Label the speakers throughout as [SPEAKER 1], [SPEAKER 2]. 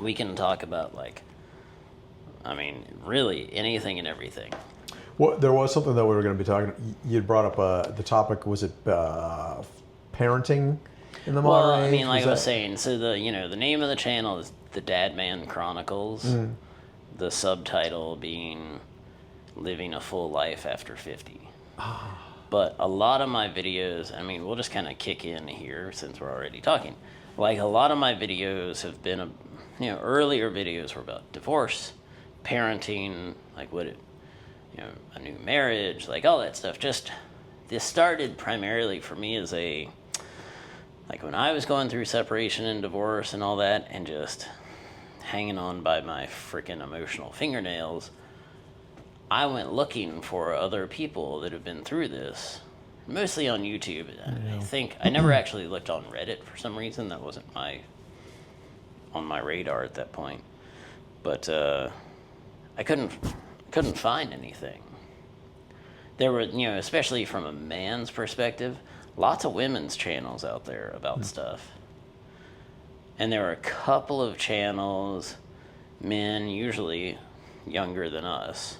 [SPEAKER 1] we can talk about, like, I mean, really anything and everything.
[SPEAKER 2] Well, there was something that we were going to be talking. You brought up the topic. Was it parenting in the modern age?
[SPEAKER 1] I mean, like I was saying, so the name of the channel is the DadMan Chronicles. Mm. The subtitle being "Living a Full Life After 50." But a lot of my videos, I mean, we'll just kind of kick in here since we're already talking. Like, a lot of my videos have been, earlier videos were about divorce, parenting, like a new marriage, like all that stuff. Just, this started primarily for me as like when I was going through separation and divorce and all that, and just hanging on by my freaking emotional fingernails, I went looking for other people that have been through this, mostly on YouTube. Yeah. I think I never actually looked on Reddit for some reason. That wasn't on my radar at that point. But I couldn't find anything. There were, especially from a man's perspective, lots of women's channels out there about stuff. And there were a couple of channels, men usually younger than us,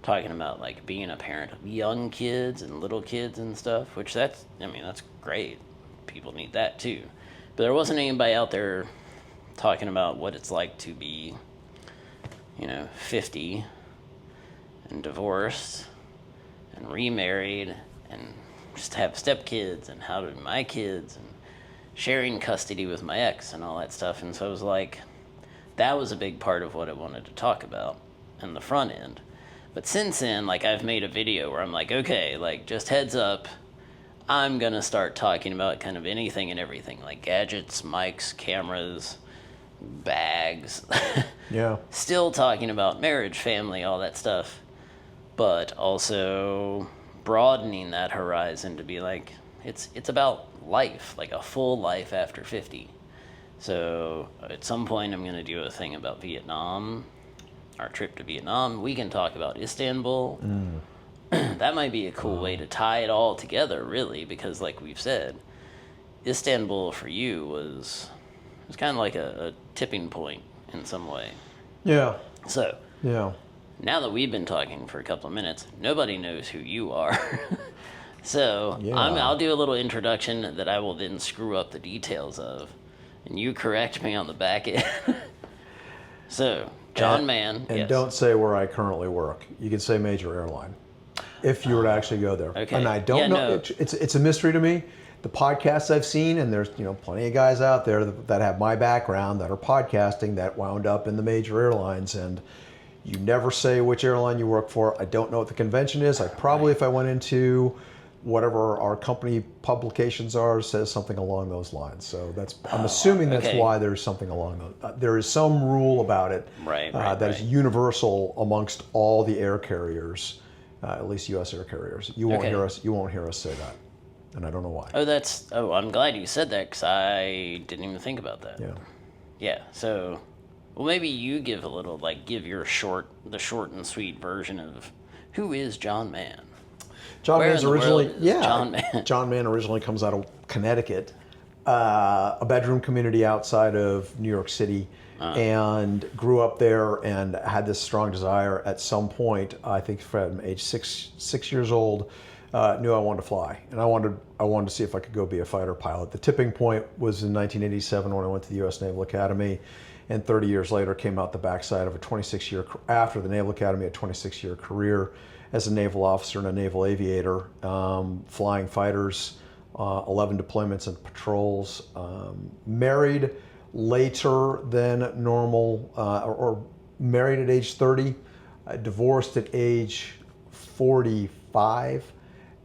[SPEAKER 1] talking about, like, being a parent of young kids and little kids and stuff, which that's great. People need that too. But there wasn't anybody out there talking about what it's like to be, 50 and divorced and remarried and just have stepkids and how do my kids and sharing custody with my ex and all that stuff. And so it was like, that was a big part of what I wanted to talk about in the front end. But since then, like, I've made a video where I'm like, okay, like, just heads up, I'm going to start talking about kind of anything and everything, like gadgets, mics, cameras, bags.
[SPEAKER 2] Yeah. Still
[SPEAKER 1] talking about marriage, family, all that stuff, but also broadening that horizon to be like, it's about life, like a full life after 50. So at some point I'm going to do a thing about Vietnam, our trip to Vietnam. We can talk about Istanbul. That might be a cool way to tie it all together, really, because like we've said, Istanbul for you was kind of like a tipping point in some way.
[SPEAKER 2] Yeah.
[SPEAKER 1] So, yeah. Now that we've been talking for a couple of minutes, nobody knows who you are. So yeah. I'll do a little introduction that I will then screw up the details of, and you correct me on the back end. So, John Mann.
[SPEAKER 2] And
[SPEAKER 1] yes.
[SPEAKER 2] Don't say where I currently work. You can say major airline, if you were to actually go there.
[SPEAKER 1] Okay.
[SPEAKER 2] And I don't know. No. It's a mystery to me. The podcasts I've seen, and there's plenty of guys out there that have my background that are podcasting that wound up in the major airlines, and you never say which airline you work for. I don't know what the convention is. I probably, if I went into whatever our company publications are, says something along those lines. So I'm assuming that's why there's something along those. There is some rule about it that is universal amongst all the air carriers, at least U.S. air carriers. You won't hear us say that, and I don't know why.
[SPEAKER 1] I'm glad you said that, because I didn't even think about that. Yeah. So, well, maybe you give your short and sweet version of who is John Mann.
[SPEAKER 2] John Mann originally comes out of Connecticut, a bedroom community outside of New York City, and grew up there and had this strong desire at some point, I think from age six years old, knew I wanted to fly, and I wanted to see if I could go be a fighter pilot. The tipping point was in 1987 when I went to the U.S. Naval Academy, and 30 years later came out the backside of after the Naval Academy, a 26-year career as a naval officer and a naval aviator, flying fighters, 11 deployments and patrols, married later than normal, or married at age 30, divorced at age 45,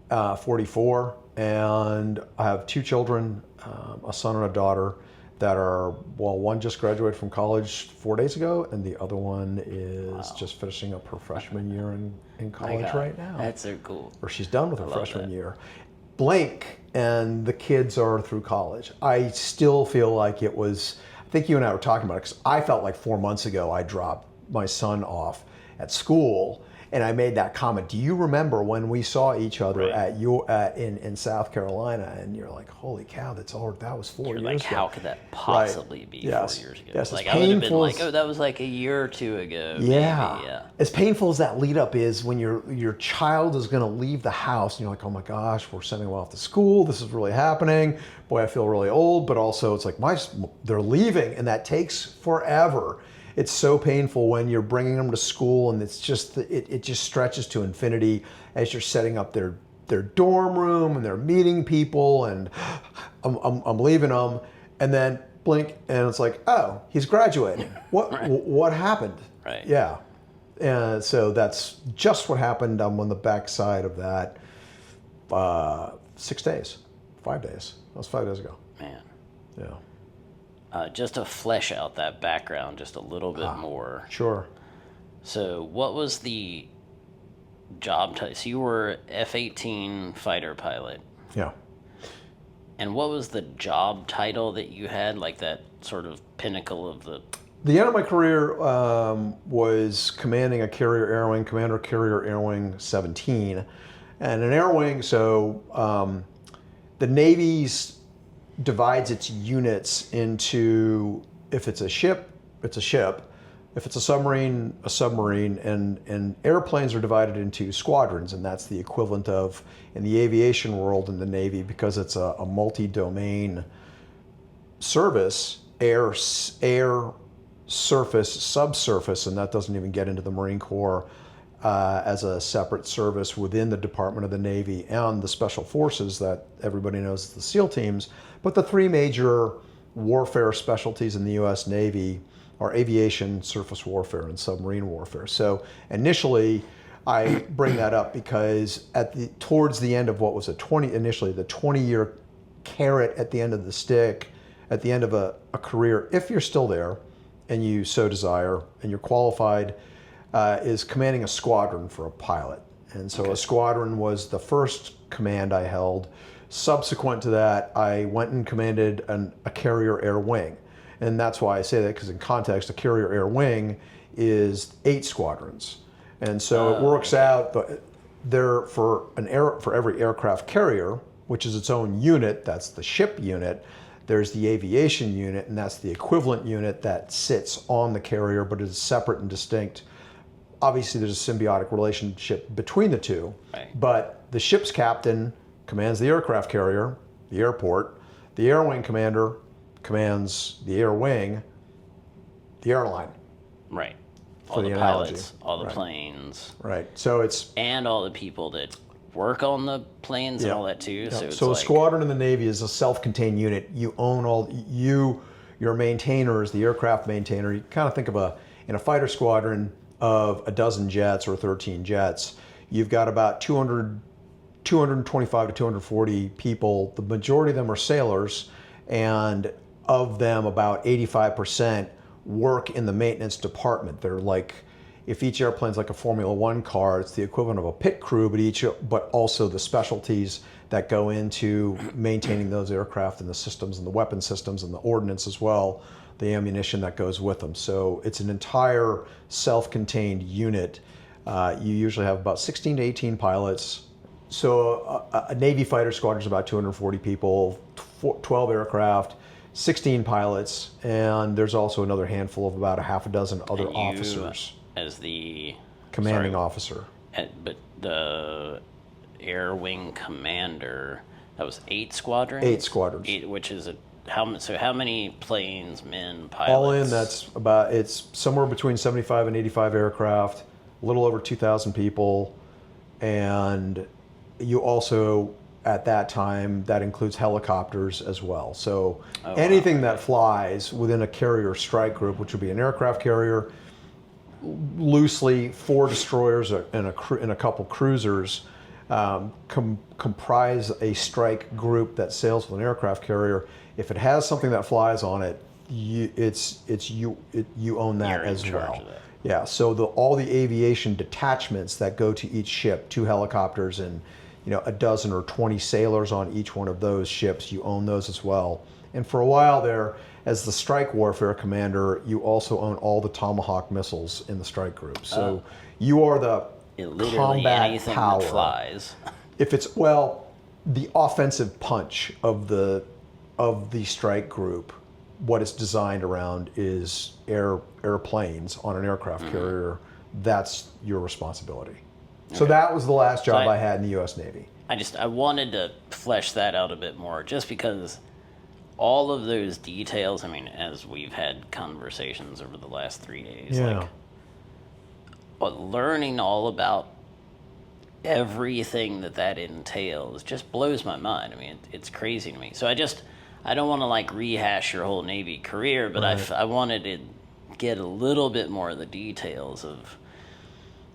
[SPEAKER 2] 44, and I have two children, a son and a daughter, that are, one just graduated from college 4 days ago, and the other one is just finishing up her freshman year in college right now.
[SPEAKER 1] That's so cool.
[SPEAKER 2] Or she's done with her freshman year. Blink, and the kids are through college. I still feel like it was, I think you and I were talking about it, because I felt like 4 months ago I dropped my son off at school, And I made that comment. Do you remember when we saw each other
[SPEAKER 1] Right.
[SPEAKER 2] in South Carolina? And you're like, holy cow, that was 4
[SPEAKER 1] You're
[SPEAKER 2] years
[SPEAKER 1] like,
[SPEAKER 2] ago.
[SPEAKER 1] how could that possibly be
[SPEAKER 2] Yes.
[SPEAKER 1] 4 years ago?
[SPEAKER 2] Yes.
[SPEAKER 1] Like,
[SPEAKER 2] As
[SPEAKER 1] I would have been
[SPEAKER 2] painful
[SPEAKER 1] like,
[SPEAKER 2] as-
[SPEAKER 1] oh, that was like a year or two ago.
[SPEAKER 2] Yeah.
[SPEAKER 1] Maybe. Yeah.
[SPEAKER 2] As painful as that lead up is when your child is going to leave the house and you're like, oh my gosh, we're sending them off to school. This is really happening. Boy, I feel really old. But also it's like, they're leaving, and that takes forever. It's so painful when you're bringing them to school, and it's just, it just stretches to infinity as you're setting up their dorm room and they're meeting people, and I'm leaving them, and then blink and it's like, oh, he's graduating. What happened?
[SPEAKER 1] Right.
[SPEAKER 2] Yeah. And so that's just what happened. I'm on the backside of that. 6 days, 5 days. That was 5 days ago.
[SPEAKER 1] Man.
[SPEAKER 2] Yeah.
[SPEAKER 1] Just to flesh out that background just a little bit more.
[SPEAKER 2] Sure.
[SPEAKER 1] So, what was the job title? So, you were F-18 fighter pilot.
[SPEAKER 2] Yeah.
[SPEAKER 1] And what was the job title that you had? Like that sort of pinnacle of the...
[SPEAKER 2] The end of my career was commanding a carrier air wing, Commander Carrier Air Wing 17. And an air wing, so the Navy's divides its units into, if it's a ship, it's a ship. If it's a submarine, and airplanes are divided into squadrons, and that's the equivalent of, in the aviation world in the Navy, because it's a multi-domain service, air, surface, subsurface, and that doesn't even get into the Marine Corps as a separate service within the Department of the Navy and the Special Forces that everybody knows as the SEAL teams. But the three major warfare specialties in the U.S. Navy are aviation, surface warfare, and submarine warfare. So initially, I bring that up because towards the end of what was initially the 20-year carrot at the end of the stick, at the end of a career, if you're still there and you so desire and you're qualified, is commanding a squadron for a pilot. And so a squadron was the first command I held. Subsequent to that, I went and commanded a carrier air wing. And that's why I say that, because in context, a carrier air wing is 8 squadrons. And so it works out there for every aircraft carrier, which is its own unit, that's the ship unit. There's the aviation unit, and that's the equivalent unit that sits on the carrier, but is separate and distinct. Obviously, there's a symbiotic relationship between the two, but the ship's captain commands the aircraft carrier, the airport. The air wing commander commands the air wing, the airline.
[SPEAKER 1] Right.
[SPEAKER 2] For
[SPEAKER 1] All
[SPEAKER 2] the
[SPEAKER 1] the
[SPEAKER 2] analogy.
[SPEAKER 1] pilots, all the planes.
[SPEAKER 2] Right. So it's...
[SPEAKER 1] And all the people that work on the planes and all that too.
[SPEAKER 2] Yeah.
[SPEAKER 1] So, it's
[SPEAKER 2] So a
[SPEAKER 1] like,
[SPEAKER 2] squadron in the Navy is a self-contained unit. You own your maintainers, the aircraft maintainer. You kind of think of in a fighter squadron of a dozen jets or 13 jets, you've got about 225 to 240 people. The majority of them are sailors, and of them, about 85% work in the maintenance department. They're like, if each airplane's like a Formula One car, it's the equivalent of a pit crew, but also the specialties that go into maintaining those aircraft and the systems and the weapon systems and the ordnance as well, the ammunition that goes with them. So it's an entire self-contained unit. You usually have about 16 to 18 pilots. So a Navy fighter squadron is about 240 people, 12 aircraft, 16 pilots, and there's also another handful of about a half a dozen other officers.
[SPEAKER 1] As the
[SPEAKER 2] commanding officer.
[SPEAKER 1] But the air wing commander, that was 8 squadrons?
[SPEAKER 2] 8 squadrons.
[SPEAKER 1] 8, which is how many planes, men, pilots?
[SPEAKER 2] All in, it's somewhere between 75 and 85 aircraft, a little over 2,000 people, and you also, at that time, that includes helicopters as well. So anything that flies within a carrier strike group, which would be an aircraft carrier, loosely 4 destroyers and a couple cruisers, comprise a strike group that sails with an aircraft carrier. If it has something that flies on it, you own that as well. Yeah. So all the aviation detachments that go to each ship, 2 helicopters and a dozen or 20 sailors on each one of those ships, you own those as well. And for a while there, as the strike warfare commander, you also own all the Tomahawk missiles in the strike group. So you are
[SPEAKER 1] literally
[SPEAKER 2] combat
[SPEAKER 1] anything
[SPEAKER 2] power.
[SPEAKER 1] that flies.
[SPEAKER 2] If it's, well, the offensive punch of the strike group, what it's designed around is airplanes on an aircraft carrier. That's your responsibility. So that was the last job I had in the U.S. Navy.
[SPEAKER 1] I wanted to flesh that out a bit more, just because all of those details, I mean, as we've had conversations over the last 3 days, like, but learning all about everything that entails just blows my mind. I mean, it's crazy to me. So I don't want to like rehash your whole Navy career, but I wanted to get a little bit more of the details of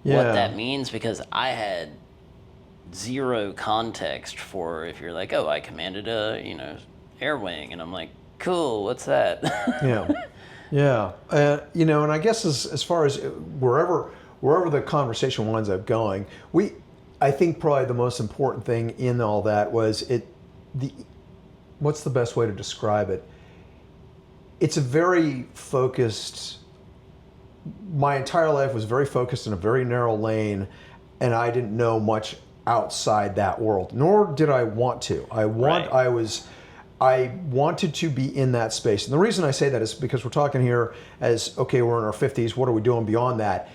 [SPEAKER 1] what that means, because I had zero context for, if you're like, oh, I commanded a, air wing, and I'm like, cool, what's that?
[SPEAKER 2] Yeah. And I guess as far as wherever the conversation winds up going, I think probably the most important thing in all that was what's the best way to describe it? It's a very focused, my entire life was very focused in a very narrow lane, and I didn't know much outside that world, nor did I want to. I wanted to be in that space. And the reason I say that is because we're talking here as, okay, we're in our 50s, what are we doing beyond that?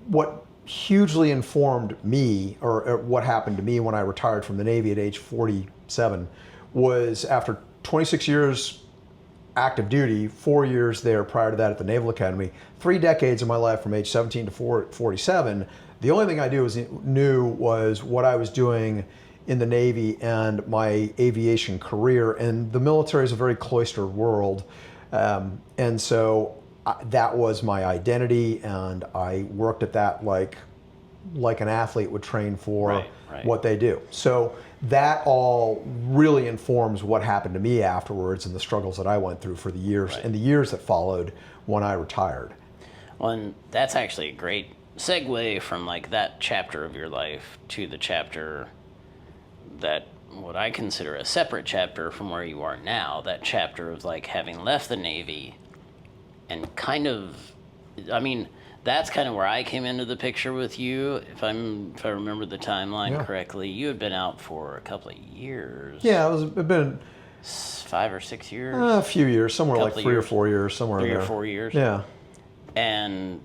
[SPEAKER 2] What hugely informed me, or what happened to me when I retired from the Navy at age 47, was after 26 years active duty, 4 years there prior to that at the Naval Academy, 3 decades of my life from age 17 to 47, the only thing I knew was what I was doing in the Navy and my aviation career. And the military is a very cloistered world. And so that was my identity, and I worked at that like an athlete would train for what they do. So that all really informs what happened to me afterwards and the struggles that I went through for the years and the years that followed when I retired.
[SPEAKER 1] Well, and that's actually a great segue from like that chapter of your life to the chapter that what I consider a separate chapter from where you are now, that chapter of like having left the Navy and kind of, I mean, that's kind of where I came into the picture with you. If I remember the timeline correctly, you had been out for a couple of years.
[SPEAKER 2] Yeah, it'd been
[SPEAKER 1] 5 or 6 years.
[SPEAKER 2] A few years, somewhere like 3 or 4 years, somewhere in there.
[SPEAKER 1] 3 or 4 years.
[SPEAKER 2] Yeah.
[SPEAKER 1] And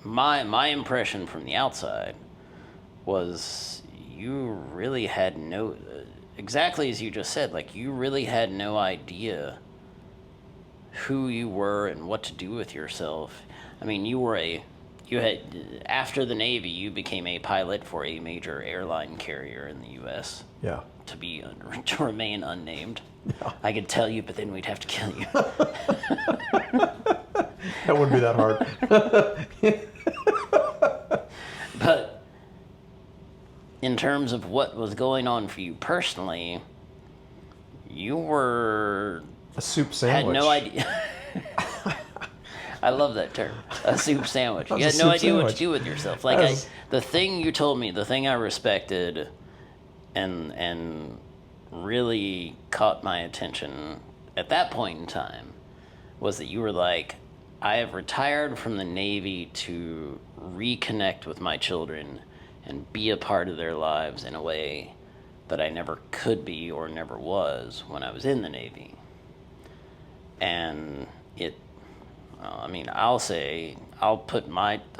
[SPEAKER 1] my impression from the outside was you really had no, exactly as you just said, like you really had no idea who you were and what to do with yourself. I mean, after the Navy, you became a pilot for a major airline carrier in the U.S.
[SPEAKER 2] Yeah.
[SPEAKER 1] To remain unnamed. Yeah. I could tell you, but then we'd have to kill you.
[SPEAKER 2] That wouldn't be that hard.
[SPEAKER 1] But in terms of what was going on for you personally, you were
[SPEAKER 2] a soup sandwich.
[SPEAKER 1] Had no idea. I love that term, a soup sandwich. You had no idea what to do with yourself. Like the thing you told me, the thing I respected, and really caught my attention at that point in time, was that you were like, I have retired from the Navy to reconnect with my children and be a part of their lives in a way that I never could be or never was when I was in the Navy. And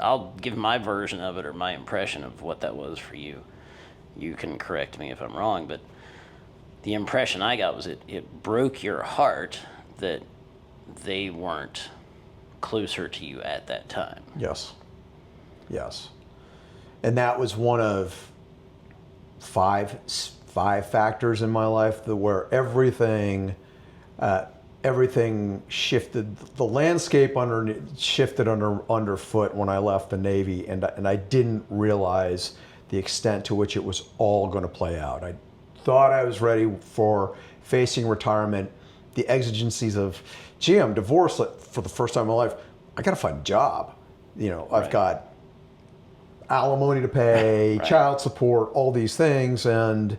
[SPEAKER 1] I'll give my version of it, or my impression of what that was for you. You can correct me if I'm wrong, but the impression I got was it broke your heart that they weren't closer to you at that time.
[SPEAKER 2] Yes. And that was one of five factors in my life where everything shifted. The landscape shifted underfoot when I left the Navy, and I didn't realize the extent to which it was all going to play out. I thought I was ready for facing retirement, the exigencies of, gee, I'm divorced for the first time in my life. I got to find a job. I've got alimony to pay, child support, all these things, and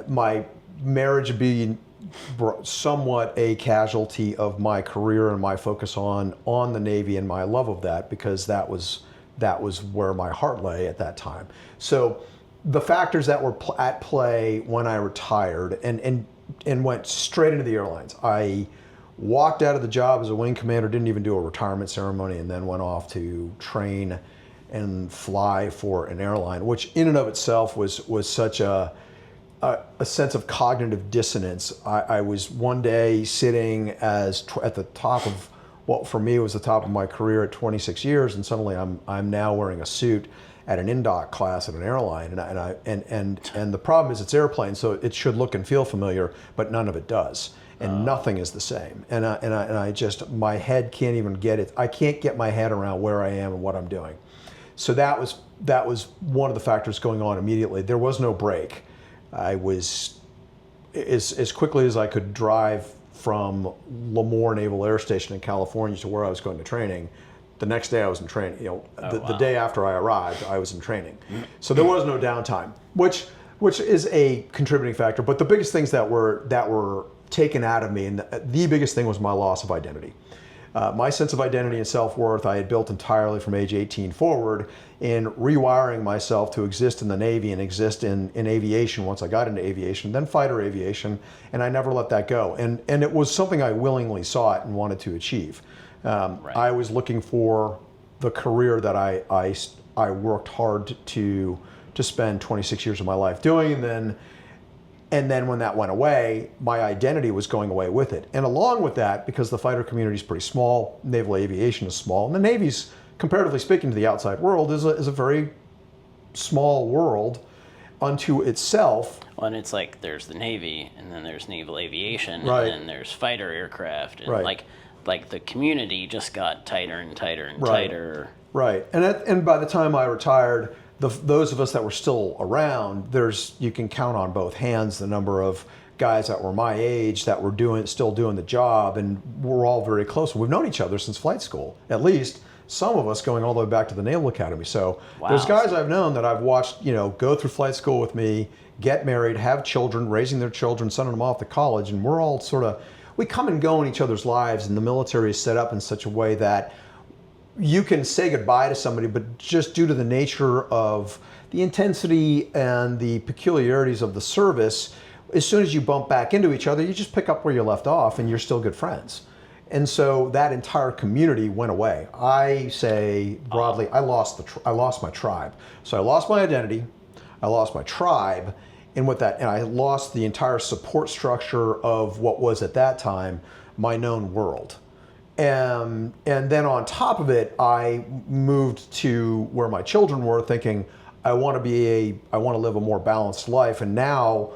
[SPEAKER 2] my marriage would be somewhat a casualty of my career and my focus on the Navy and my love of that, because that was where my heart lay at that time. So the factors that were at play when I retired and went straight into the airlines. I walked out of the job as a wing commander, didn't even do a retirement ceremony, and then went off to train and fly for an airline, which in and of itself was such a sense of cognitive dissonance. I was one day sitting at the top of what for me was the top of my career at 26 years, and suddenly I'm now wearing a suit at an in-dock class at an airline, and the problem is it's airplane, so it should look and feel familiar, but none of it does, and nothing is the same. And I just, my head can't even get it. I can't get my head around where I am and what I'm doing. So that was one of the factors going on immediately. There was no break. I was, as quickly as I could drive from Lemoore Naval Air Station in California to where I was going to training, the next day I was in training. The day after I arrived, I was in training. So there was no downtime, which is a contributing factor. But the biggest things that were taken out of me, and the biggest thing was my loss of identity. My sense of identity and self-worth I had built entirely from age 18 forward in rewiring myself to exist in the Navy and exist in aviation once I got into aviation, then fighter aviation, and I never let that go. And it was something I willingly sought and wanted to achieve. Right. I was looking for the career that I worked hard to spend 26 years of my life doing, and then when that went away, my identity was going away with it. And along with that, because the fighter community is pretty small, naval aviation is small, and the Navy's, comparatively speaking to the outside world, is a very small world unto itself.
[SPEAKER 1] Well, and it's like there's the Navy, and then there's naval aviation,
[SPEAKER 2] right.
[SPEAKER 1] And then there's fighter aircraft, and
[SPEAKER 2] right.
[SPEAKER 1] like the community just got tighter and tighter and
[SPEAKER 2] right.
[SPEAKER 1] tighter.
[SPEAKER 2] Right, and by the time I retired, those of us that were still around, you can count on both hands the number of guys that were my age that were still doing the job, and we're all very close. We've known each other since flight school, at least some of us going all the way back to the Naval Academy. So wow. There's guys I've known that I've watched, go through flight school with me, get married, have children, raising their children, sending them off to college, and we're all we come and go in each other's lives, and the military is set up in such a way that you can say goodbye to somebody, but just due to the nature of the intensity and the peculiarities of the service, as soon as you bump back into each other, you just pick up where you left off and you're still good friends. And so that entire community went away. I say broadly, I lost my tribe. So I lost my identity, I lost my tribe, and I lost the entire support structure of what was at that time my known world. And then on top of it, I moved to where my children were, thinking I want to live a more balanced life. And now,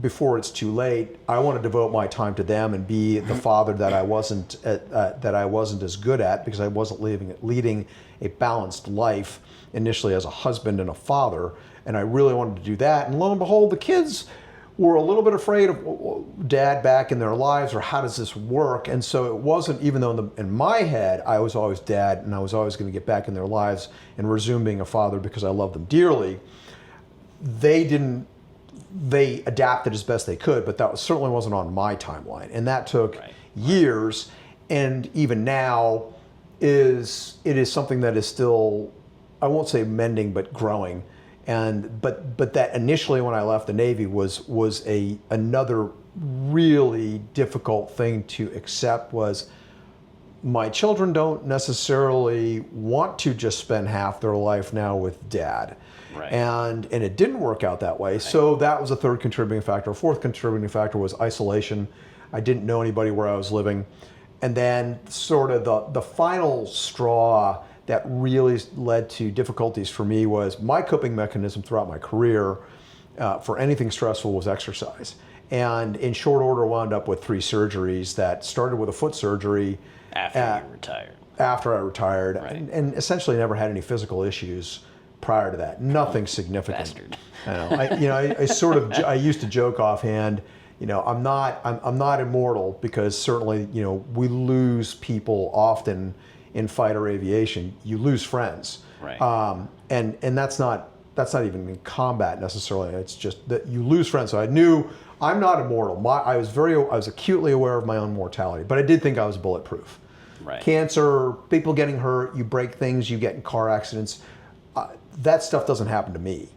[SPEAKER 2] before it's too late, I want to devote my time to them and be the father that I wasn't as good at, because I wasn't leading a balanced life initially as a husband and a father. And I really wanted to do that. And lo and behold, the kids were a little bit afraid of dad back in their lives, or how does this work? And so it wasn't, even though in my head I was always dad and I was always going to get back in their lives and resume being a father because I love them dearly, they adapted as best they could, but that certainly wasn't on my timeline. And that took years, and even now it is something that is still, I won't say mending, but growing. But that initially when I left the Navy was another really difficult thing to accept. Was my children don't necessarily want to just spend half their life now with dad. Right. And it didn't work out that way. Right. So that was a third contributing factor. A fourth contributing factor was isolation. I didn't know anybody where I was living. And then sort of the final straw that really led to difficulties for me was my coping mechanism throughout my career for anything stressful was exercise. And in short order, wound up with 3 surgeries that started with a foot surgery.
[SPEAKER 1] After you retired.
[SPEAKER 2] After I retired.
[SPEAKER 1] Right.
[SPEAKER 2] And essentially never had any physical issues prior to that. Nothing significant.
[SPEAKER 1] Bastard.
[SPEAKER 2] I used to joke offhand, I'm not immortal, because certainly, we lose people often in fighter aviation. You lose friends.
[SPEAKER 1] Right.
[SPEAKER 2] And that's not that's not even in combat necessarily. It's just that you lose friends. So I knew I'm not immortal. I was acutely aware of my own mortality, but I did think I was bulletproof.
[SPEAKER 1] Right.
[SPEAKER 2] Cancer, people getting hurt, you break things, you get in car accidents. That stuff doesn't happen to me.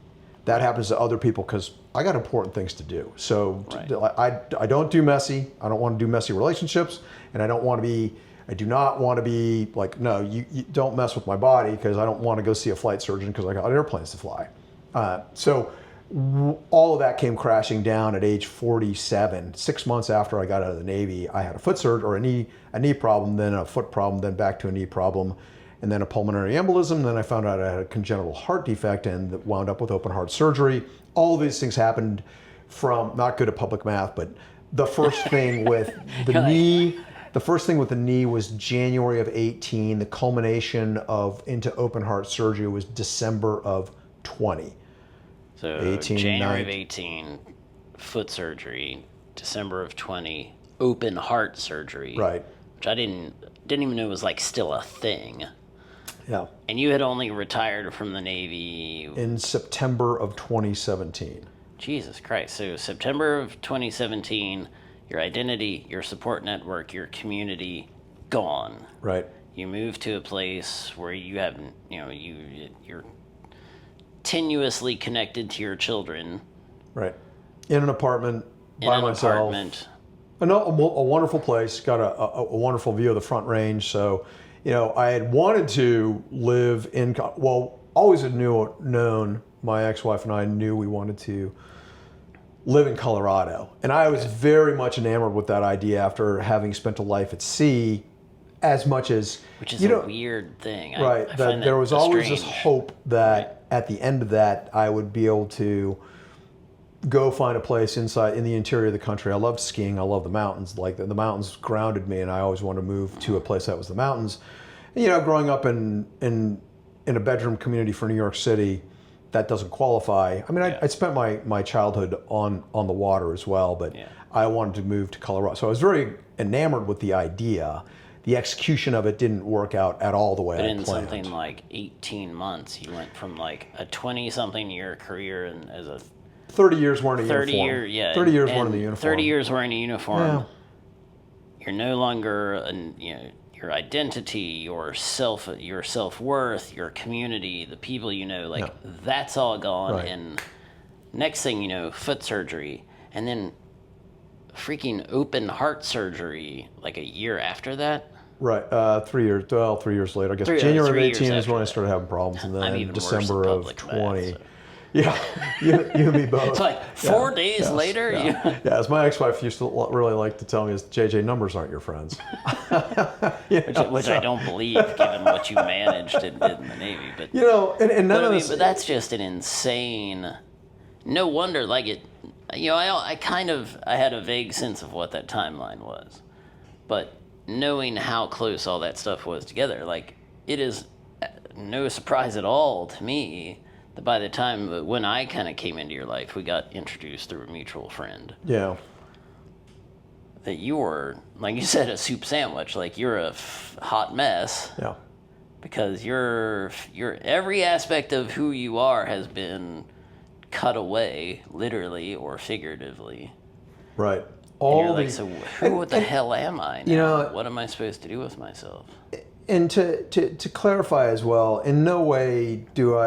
[SPEAKER 2] That happens to other people because I got important things to do. So I don't do messy. I don't want to do messy relationships, and I do not want to be like, no, you don't mess with my body because I don't want to go see a flight surgeon because I got airplanes to fly. So all of that came crashing down at age 47. 6 months after I got out of the Navy, I had a foot surgery or a knee problem, then a foot problem, then back to a knee problem, and then a pulmonary embolism. Then I found out I had a congenital heart defect and wound up with open heart surgery. All of these things happened from, not good at public math, but the first thing with the knee. The first thing with the knee was January of 18. The culmination into open heart surgery was December of 20.
[SPEAKER 1] So
[SPEAKER 2] 18,
[SPEAKER 1] January of 18, foot surgery. December of 20, open heart surgery.
[SPEAKER 2] Right.
[SPEAKER 1] Which I didn't even know was like still a thing.
[SPEAKER 2] Yeah.
[SPEAKER 1] And you had only retired from the Navy
[SPEAKER 2] in September of 2017.
[SPEAKER 1] Jesus Christ. So September of 2017. Your identity, your support network, your community, gone.
[SPEAKER 2] Right.
[SPEAKER 1] You move to a place where you have, you're tenuously connected to your children.
[SPEAKER 2] Right. In an apartment by myself. A wonderful place. Got a wonderful view of the Front Range. So, I had wanted to live in. Always had known. My ex-wife and I knew we wanted to live in Colorado. And I was very much enamored with that idea after having spent a life at sea, as much as...
[SPEAKER 1] Which is a weird thing.
[SPEAKER 2] Right. There was always this hope that at the end of that, I would be able to go find a place in the interior of the country. I loved skiing. I love the mountains. Like the mountains grounded me, and I always wanted to move to a place that was the mountains. And, growing up in a bedroom community for New York City, that doesn't qualify. I mean, I spent my childhood on the water as well, but I wanted to move to Colorado. So I was very enamored with the idea. The execution of it didn't work out at all the way I planned.
[SPEAKER 1] But in something like 18 months, you went from like a 20-something year career and as a
[SPEAKER 2] 30 years wearing a uniform. 30 years wearing the uniform.
[SPEAKER 1] 30 years wearing a uniform. Yeah. You're no longer your identity, your self-worth, your community, the people that's all gone. Right. And next thing you know, foot surgery, and then freaking open heart surgery like a year after that.
[SPEAKER 2] Right, 3 years. Well, 3 years later, I guess. January of 18 is when I started having problems, and then December of 20. Yeah, you and me both.
[SPEAKER 1] It's like 4 days later.
[SPEAKER 2] Yeah. As my ex-wife used to really like to tell me, is JJ, numbers aren't your friends.
[SPEAKER 1] Which I don't believe, given what you managed and did in the Navy. But
[SPEAKER 2] and none of this.
[SPEAKER 1] But that's just an insane. No wonder, like it. I had a vague sense of what that timeline was, but knowing how close all that stuff was together, like it is no surprise at all to me. By the time when I kind of came into your life, we got introduced through a mutual friend.
[SPEAKER 2] Yeah.
[SPEAKER 1] That you were, like you said, a soup sandwich. Like you're a hot mess.
[SPEAKER 2] Yeah.
[SPEAKER 1] Because your every aspect of who you are has been cut away, literally or figuratively.
[SPEAKER 2] Right.
[SPEAKER 1] What the hell am I now? What am I supposed to do with myself?
[SPEAKER 2] And to clarify as well, in no way do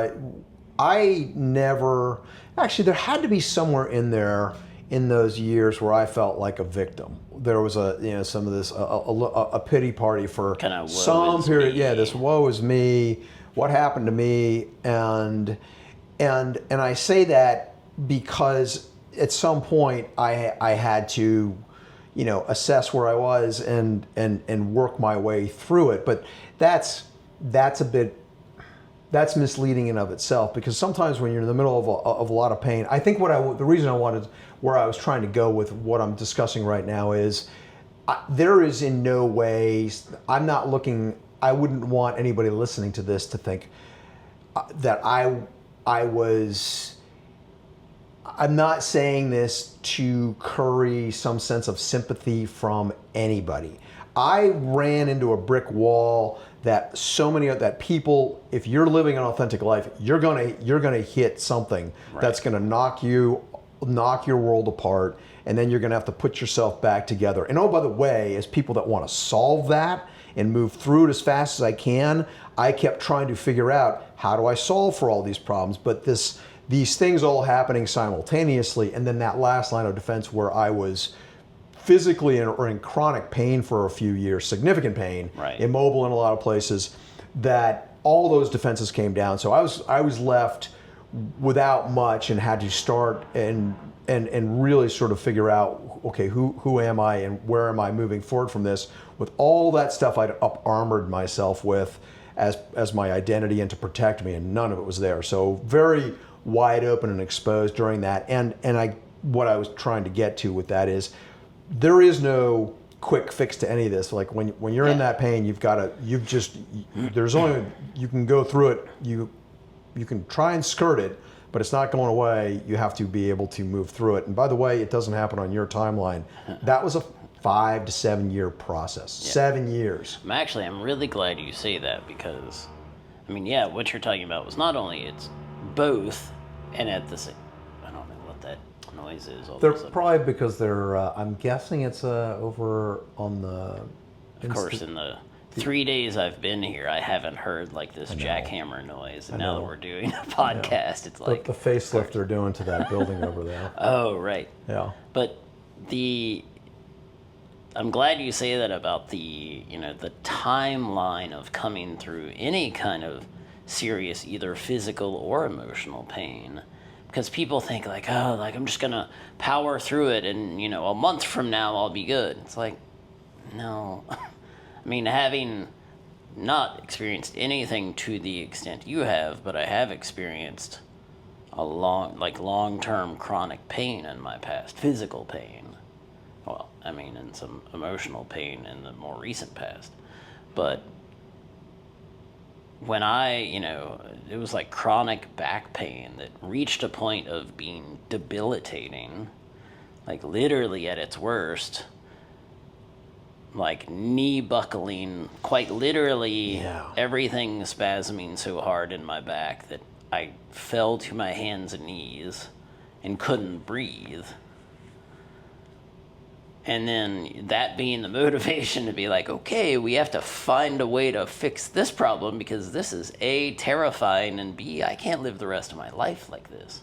[SPEAKER 2] I never, actually there had to be somewhere in there in those years where I felt like a victim. There was some of this, a pity party for some period. Yeah, this woe is me, what happened to me? And I say that because at some point I had to, assess where I was and work my way through it. But that's misleading in of itself, because sometimes when you're in the middle of a lot of pain, I think the reason where I was trying to go with what I'm discussing right now is there is in no way, I wouldn't want anybody listening to this to think that I was I'm not saying this to curry some sense of sympathy from anybody. I ran into a brick wall that that people, if you're living an authentic life, you're gonna hit something that's gonna knock your world apart, and then you're gonna have to put yourself back together. And oh, by the way, as people that want to solve that and move through it as fast as I can, I kept trying to figure out, how do I solve for all these problems? But these things all happening simultaneously, and then that last line of defense where I was physically in chronic pain for a few years, significant pain, immobile in a lot of places, that all those defenses came down. So I was left without much and had to start and really sort of figure out, okay, who am I and where am I moving forward from this, with all that stuff I'd up-armored myself with as my identity and to protect me, and none of it was there. So very wide open and exposed during that. And what I was trying to get to with that is, there is no quick fix to any of this. Like when you're in that pain, you can go through it. You can try and skirt it, but it's not going away. You have to be able to move through it. And by the way, it doesn't happen on your timeline. That was a 5 to 7 year process. 7 years.
[SPEAKER 1] I'm really glad you say that, because, I mean, yeah, what you're talking about was not only it's both, and at the same, I don't know what that noise is.
[SPEAKER 3] They're probably because they're, I'm guessing it's over on the...
[SPEAKER 1] Of course, in the 3 days I've been here, I haven't heard like this jackhammer noise. And now that we're doing a podcast, it's like...
[SPEAKER 3] The facelift they're doing to that building over there.
[SPEAKER 1] Oh, right.
[SPEAKER 3] Yeah.
[SPEAKER 1] But I'm glad you say that about the timeline of coming through any kind of serious, either physical or emotional pain. Because people think like, oh, like I'm just gonna power through it and, a month from now I'll be good. It's like, no. I mean, having not experienced anything to the extent you have, but I have experienced a long-term chronic pain in my past, physical pain. Well, I mean, and some emotional pain in the more recent past. But when it was like chronic back pain that reached a point of being debilitating, like literally at its worst, like knee buckling, quite literally, everything spasming so hard in my back that I fell to my hands and knees and couldn't breathe. And then that being the motivation to be like, okay, we have to find a way to fix this problem, because this is A, terrifying, and B, I can't live the rest of my life like this.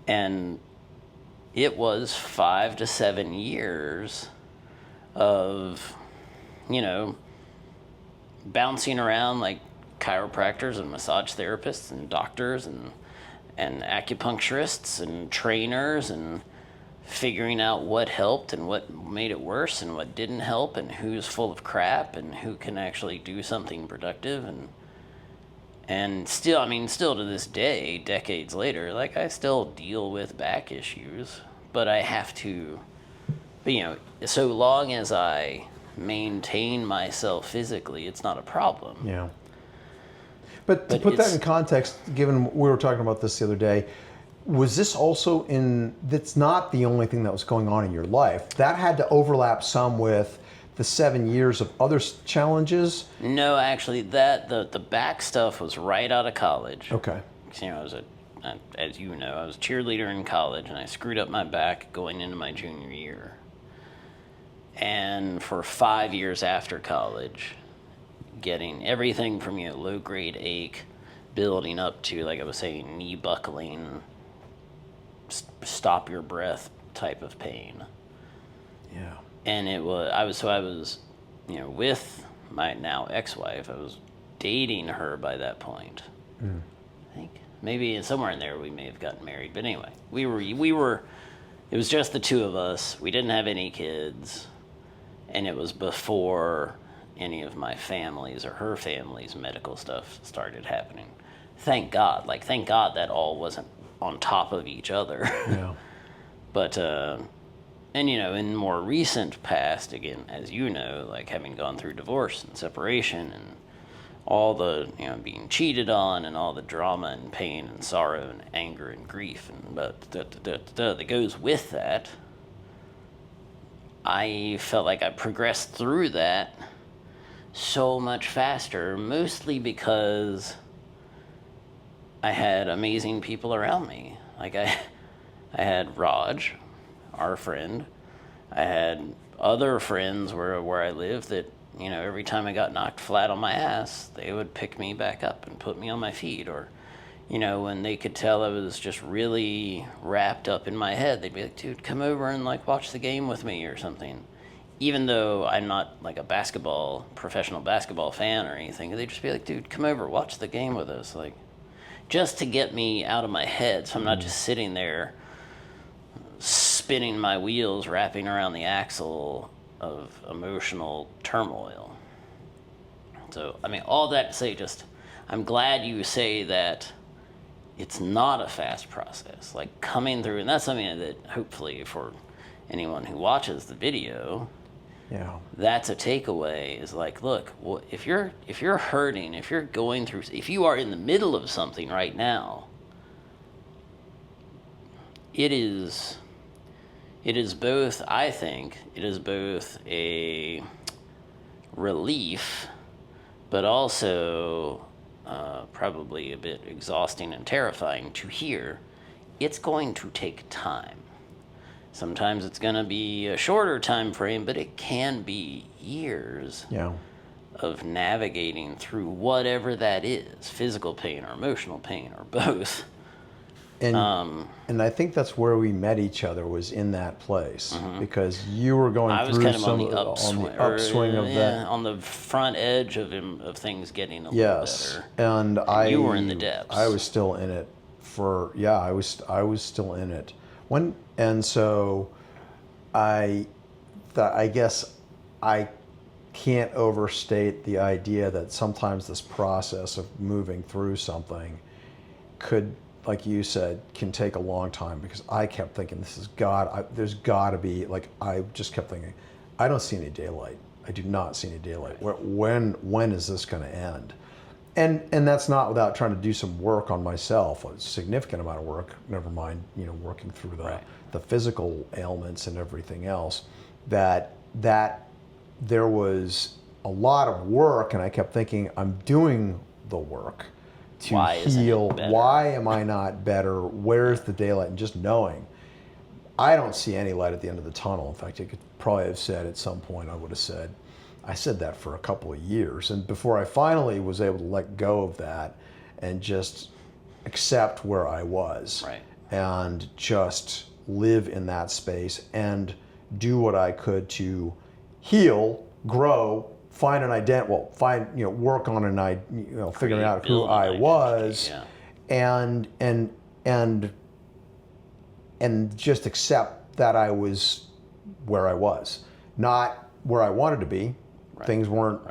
[SPEAKER 1] And it was 5 to 7 years of, bouncing around like chiropractors and massage therapists and doctors and acupuncturists and trainers, and figuring out what helped and what made it worse and what didn't help, and who's full of crap and who can actually do something productive. And still to this day, decades later, like I still deal with back issues, but I have to, so long as I maintain myself physically, it's not a problem.
[SPEAKER 2] Yeah. But to put that in context, given we were talking about this the other day, was this also that's not the only thing that was going on in your life. That had to overlap some with the 7 years of other challenges?
[SPEAKER 1] No, actually, the back stuff was right out of college.
[SPEAKER 2] Okay.
[SPEAKER 1] I was as you know, I was a cheerleader in college, and I screwed up my back going into my junior year. And for 5 years after college, getting everything from low-grade ache, building up to, like I was saying, knee buckling, stop your breath type of pain.
[SPEAKER 2] Yeah.
[SPEAKER 1] And I was with my now ex-wife. I was dating her by that point. I think maybe somewhere in there we may have gotten married, but anyway, we were it was just the two of us. We didn't have any kids, and it was before any of my family's or her family's medical stuff started happening. Thank God that all wasn't on top of each other.
[SPEAKER 2] Yeah.
[SPEAKER 1] But in more recent past, again, as you know, like having gone through divorce and separation and all the, being cheated on and all the drama and pain and sorrow and anger and grief and that goes with that, I felt like I progressed through that so much faster, mostly because I had amazing people around me. Like I had Raj, our friend. I had other friends where I lived that, every time I got knocked flat on my ass, they would pick me back up and put me on my feet. Or, when they could tell I was just really wrapped up in my head, they'd be like, dude, come over and watch the game with me or something. Even though I'm not like a professional basketball fan or anything, they'd just be like, dude, come over, watch the game with us. Just to get me out of my head, so I'm not just sitting there spinning my wheels, wrapping around the axle of emotional turmoil. So, all that to say, I'm glad you say that it's not a fast process. Coming through, and that's something that hopefully for anyone who watches the video, that's a takeaway, is look, well, if you're hurting, if you're going through, if you are in the middle of something right now, it is both, I think, a relief, but also probably a bit exhausting and terrifying to hear. It's going to take time. Sometimes it's going to be a shorter time frame, but it can be years of navigating through whatever that is, physical pain or emotional pain or both.
[SPEAKER 2] And I think that's where we met each other, was in that place, because you were going
[SPEAKER 1] I was
[SPEAKER 2] through
[SPEAKER 1] kind of
[SPEAKER 2] some
[SPEAKER 1] on the
[SPEAKER 2] upswing of that.
[SPEAKER 1] on the front edge of things getting a little better.
[SPEAKER 2] And
[SPEAKER 1] you were in the depths.
[SPEAKER 2] I was still in it I was still in it so I guess I can't overstate the idea that sometimes this process of moving through something could, like you said, can take a long time, because I kept thinking there's got to be, I just kept thinking, I don't see any daylight. I do not see any daylight. When is this going to end? And that's not without trying to do some work on myself, a significant amount of work, never mind, working through the physical ailments and everything else, that there was a lot of work, and I kept thinking, I'm doing the work to heal. Why am I not better? Where's the daylight? And just knowing, I don't see any light at the end of the tunnel. In fact, I could probably have said at some point, I said that for a couple of years. And before I finally was able to let go of that and just accept where I was, and just live in that space and do what I could to heal, grow, find an identity, work on figuring out who I was, and just accept that I was where I was, not where I wanted to be. Things weren't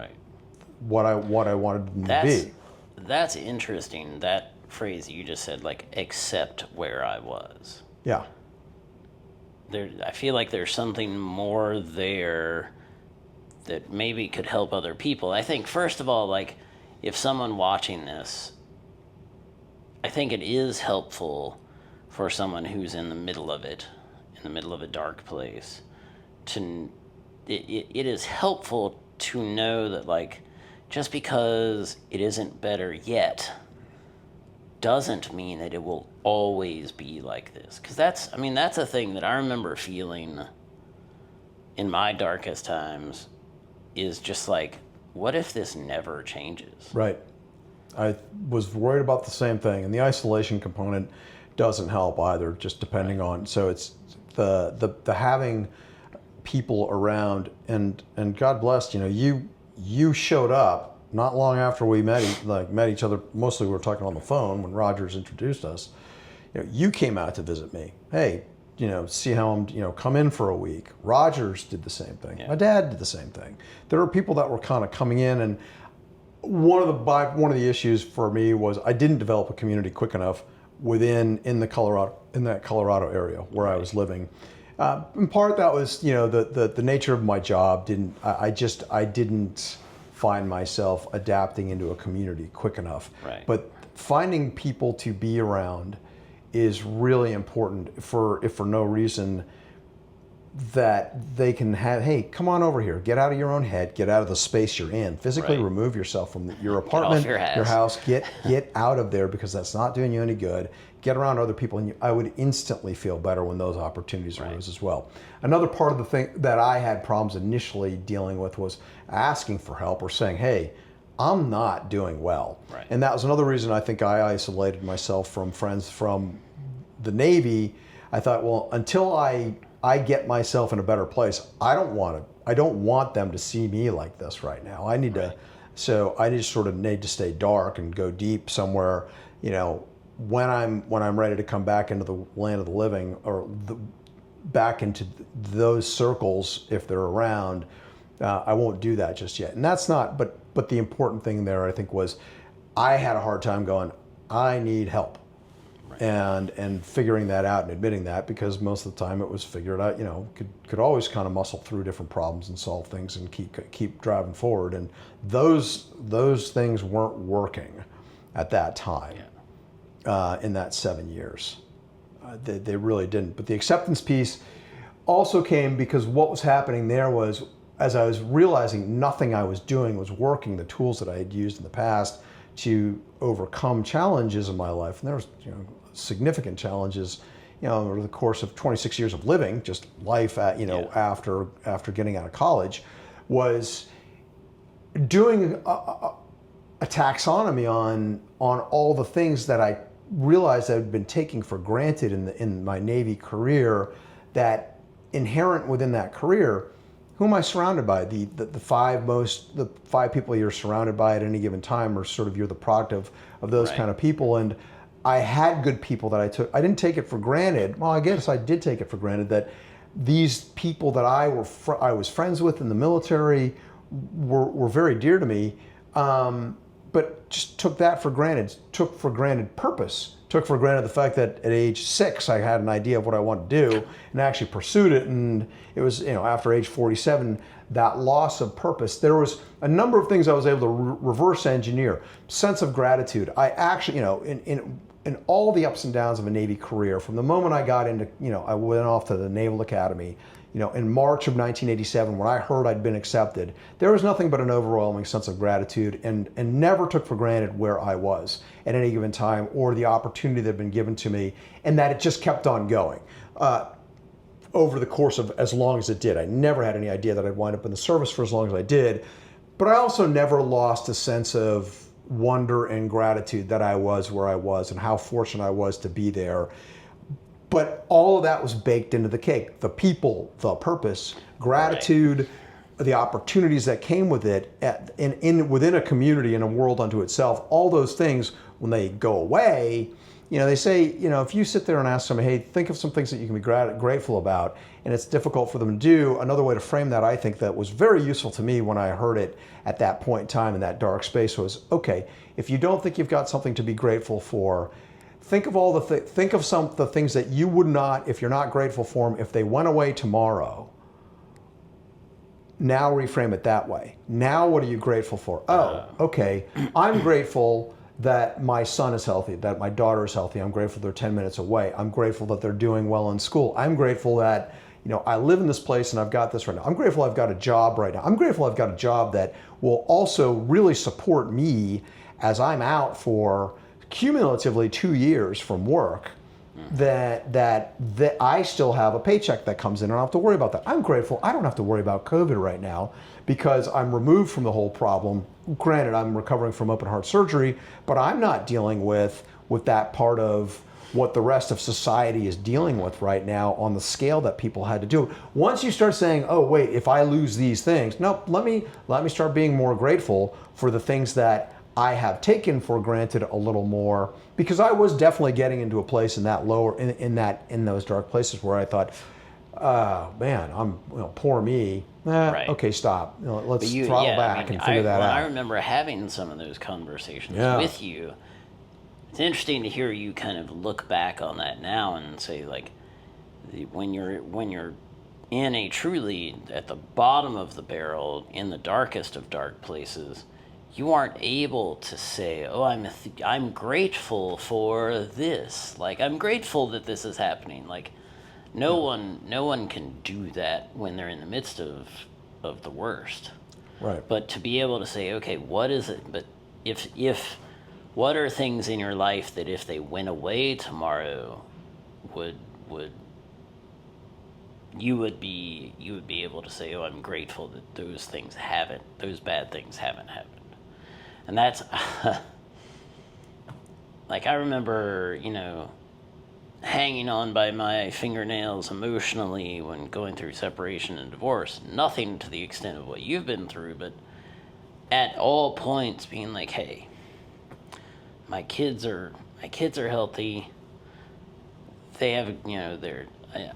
[SPEAKER 2] what I wanted them to be.
[SPEAKER 1] That's interesting. That phrase you just said, accept where I was.
[SPEAKER 2] Yeah.
[SPEAKER 1] I feel like there's something more there that maybe could help other people. I think, first of all, if someone watching this, I think it is helpful for someone who's in the middle of it, in the middle of a dark place, it is helpful to know that, just because it isn't better yet doesn't mean that it will always be like this. Because that's a thing that I remember feeling in my darkest times, is just what if this never changes?
[SPEAKER 2] Right. I was worried about the same thing, and the isolation component doesn't help either, just depending on, so it's the having people around, and God bless, you showed up not long after we met each other. Mostly we were talking on the phone when Rogers introduced us. You came out to visit me. Hey, see how I'm, come in for a week. Rogers did the same thing. My dad did the same thing. There were people that were kind of coming in, and one of the issues for me was I didn't develop a community quick enough in that Colorado area where I was living. In part that was, the nature of my job I didn't find myself adapting into a community quick enough.
[SPEAKER 1] Right.
[SPEAKER 2] But finding people to be around is really important if for no reason that they can have, hey, come on over here, get out of your own head, get out of the space you're in, physically
[SPEAKER 1] Right.
[SPEAKER 2] remove yourself from your apartment,
[SPEAKER 1] your
[SPEAKER 2] house, get out of there, because that's not doing you any good. Get around other people, and I would instantly feel better when those opportunities arose as well. Another part of the thing that I had problems initially dealing with was asking for help or saying, hey, I'm not doing well.
[SPEAKER 1] Right.
[SPEAKER 2] And that was another reason I think I isolated myself from friends from the Navy. I thought, well, until I get myself in a better place, I don't want them to see me like this right now. I need to, so I just sort of need to stay dark and go deep somewhere, you know, when I'm ready to come back into the land of the living, or back into those circles if they're around. I won't do that just yet. And that's not, but the important thing there, I think, was I had a hard time going, I need help. Right. And figuring that out and admitting that, because most of the time it was figured out, you know, could always kind of muscle through different problems and solve things and keep driving forward. And those things weren't working at that time. In that 7 years. They really didn't. But the acceptance piece also came because what was happening there was, as I was realizing nothing I was doing was working, the tools that I had used in the past to overcome challenges in my life, and there was, you know, significant challenges, you know, over the course of 26 years of living, just life at, you know, after getting out of college, was doing a taxonomy on all the things that I realized I'd been taking for granted in my Navy career, that inherent within that career, who am I surrounded by? The five people you're surrounded by at any given time are sort of, you're the product of those kind of people. And I had good people that I didn't take it for granted. Well, I guess I did take it for granted that these people that I was friends with in the military were very dear to me. But just took that for granted, took for granted purpose, took for granted the fact that at age 6 I had an idea of what I wanted to do and actually pursued it. And it was, you know, after age 47, that loss of purpose. There was a number of things I was able to reverse engineer. Sense of gratitude. I actually, you know, in all the ups and downs of a Navy career, from the moment I got into, you know, I went off to the Naval Academy, you know, in March of 1987, when I heard I'd been accepted, there was nothing but an overwhelming sense of gratitude, and never took for granted where I was at any given time, or the opportunity that had been given to me, and that it just kept on going over the course of as long as it did. I never had any idea that I'd wind up in the service for as long as I did, but I also never lost a sense of wonder and gratitude that I was where I was and how fortunate I was to be there. But all of that was baked into the cake. The people, the purpose, gratitude, the opportunities that came with it, within a community, in a world unto itself, all those things, when they go away, you know, they say, you know, if you sit there and ask somebody, hey, think of some things that you can be grateful about, and it's difficult for them to do, another way to frame that, I think, that was very useful to me when I heard it at that point in time in that dark space was, okay, if you don't think you've got something to be grateful for, think of some of the things that you would not, if you're not grateful for them, if they went away tomorrow. Now reframe it that way. Now what are you grateful for? Oh, okay, I'm grateful that my son is healthy, that my daughter is healthy. I'm grateful they're 10 minutes away. I'm grateful that they're doing well in school. I'm grateful that, you know, I live in this place and I've got this right now. I'm grateful I've got a job right now. I'm grateful I've got a job that will also really support me as I'm out for cumulatively 2 years from work, that I still have a paycheck that comes in and I don't have to worry about that. I'm grateful I don't have to worry about COVID right now because I'm removed from the whole problem. Granted, I'm recovering from open heart surgery, but I'm not dealing with that part of what the rest of society is dealing with right now on the scale that people had to do. Once you start saying, oh wait, if I lose these things, no, let me start being more grateful for the things that I have taken for granted a little more, because I was definitely getting into a place in that in those dark places where I thought, oh man, poor me. Okay, stop. Let's throttle back and figure that out.
[SPEAKER 1] I remember having some of those conversations with you. It's interesting to hear you kind of look back on that now and say, like, when you're in a truly at the bottom of the barrel, in the darkest of dark places, you aren't able to say, "Oh, I'm grateful for this." Like, I'm grateful that this is happening. Like, no one can do that when they're in the midst of the worst.
[SPEAKER 2] Right.
[SPEAKER 1] But to be able to say, okay, what is it? But if what are things in your life that if they went away tomorrow, would you would be able to say, oh, I'm grateful that those bad things haven't happened. And that's like, I remember, hanging on by my fingernails emotionally when going through separation and divorce. Nothing to the extent of what you've been through, but at all points being like, hey, my kids are healthy. They have,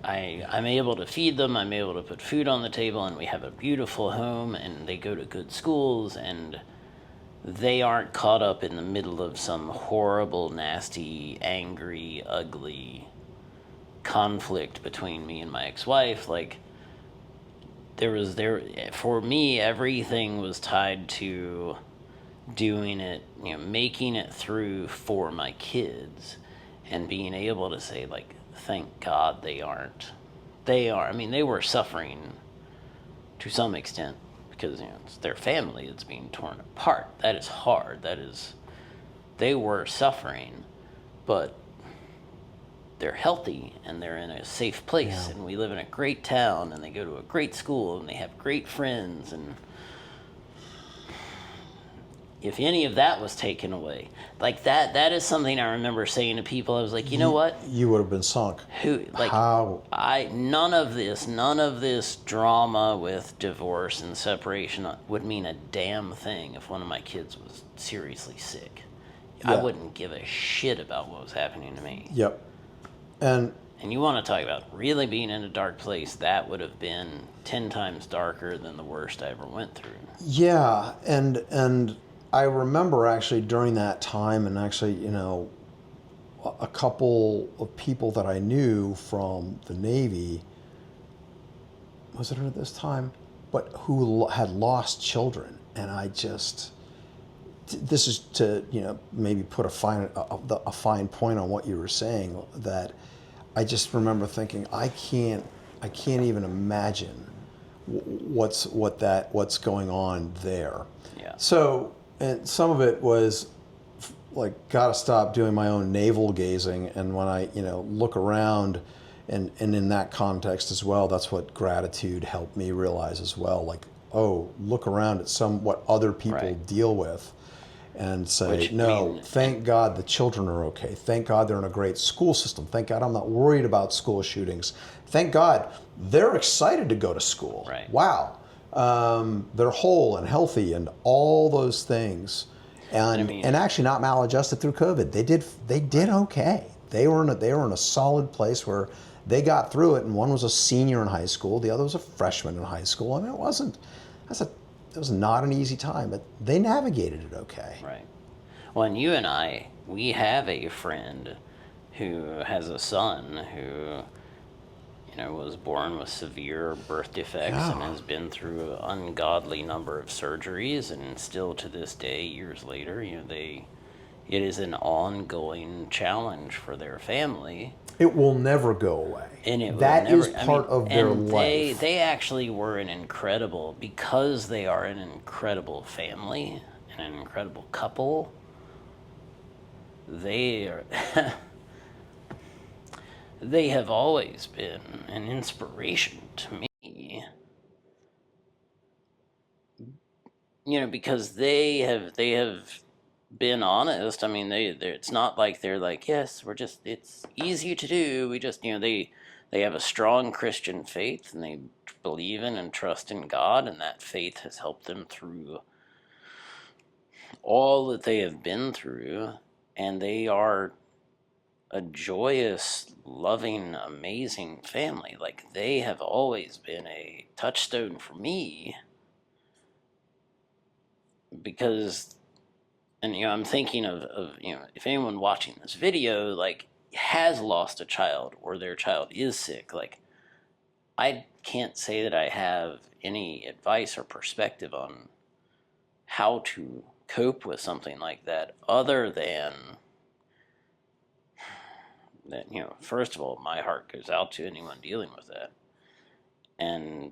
[SPEAKER 1] I'm able to feed them. I'm able to put food on the table, and we have a beautiful home, and they go to good schools, and they aren't caught up in the middle of some horrible, nasty, angry, ugly conflict between me and my ex-wife. Like, for me, everything was tied to doing it, making it through for my kids, and being able to say, like, thank God they are. I mean, they were suffering to some extent, because it's their family that's being torn apart. That is hard. They were suffering, but they're healthy and they're in a safe place, and we live in a great town, and they go to a great school, and they have great friends. And if any of that was taken away, like that is something I remember saying to people. I was like, you know what?
[SPEAKER 2] You would have been sunk. How?
[SPEAKER 1] None of this drama with divorce and separation would mean a damn thing if one of my kids was seriously sick. I wouldn't give a shit about what was happening to me.
[SPEAKER 2] Yep. And
[SPEAKER 1] you want to talk about really being in a dark place, that would have been 10 times darker than the worst I ever went through.
[SPEAKER 2] yeah, and I remember actually during that time, and actually, a couple of people that I knew from the Navy, was it at this time, but who had lost children. And I just, this is to, maybe put a fine point on what you were saying, that I just remember thinking, I can't even imagine what's going on there.
[SPEAKER 1] Yeah.
[SPEAKER 2] So, and some of it was like, gotta stop doing my own navel gazing. And when I, look around, and in that context as well, that's do gratitude helped me realize as well. Like, oh, look around at what other people deal with, and say, thank God the children are okay. Thank God they're in a great school system. Thank God I'm not worried about school shootings. Thank God they're excited to go to school.
[SPEAKER 1] Right.
[SPEAKER 2] Wow. They're whole and healthy and all those things. And actually not maladjusted through COVID. They did okay. They were in a solid place where they got through it, and one was a senior in high school, the other was a freshman in high school. I mean, it was not an easy time, but they navigated it okay.
[SPEAKER 1] Right. Well, and you and I, we have a friend who has a son who, was born with severe birth defects and has been through an ungodly number of surgeries, and still to this day, years later, it is an ongoing challenge for their family.
[SPEAKER 2] It will never go away.
[SPEAKER 1] And
[SPEAKER 2] that is part of their life.
[SPEAKER 1] They actually were because they are an incredible family and an incredible couple, they are they have always been an inspiration to me. Because they have been honest. I mean, it's not like they're like, yes, it's easy to do. We just, they have a strong Christian faith, and they believe in and trust in God, and that faith has helped them through all that they have been through, and they are a joyous, loving, amazing family. Like, they have always been a touchstone for me, because, and I'm thinking of if anyone watching this video, like, has lost a child, or their child is sick, like, I can't say that I have any advice or perspective on how to cope with something like that, other than that, first of all, my heart goes out to anyone dealing with that. And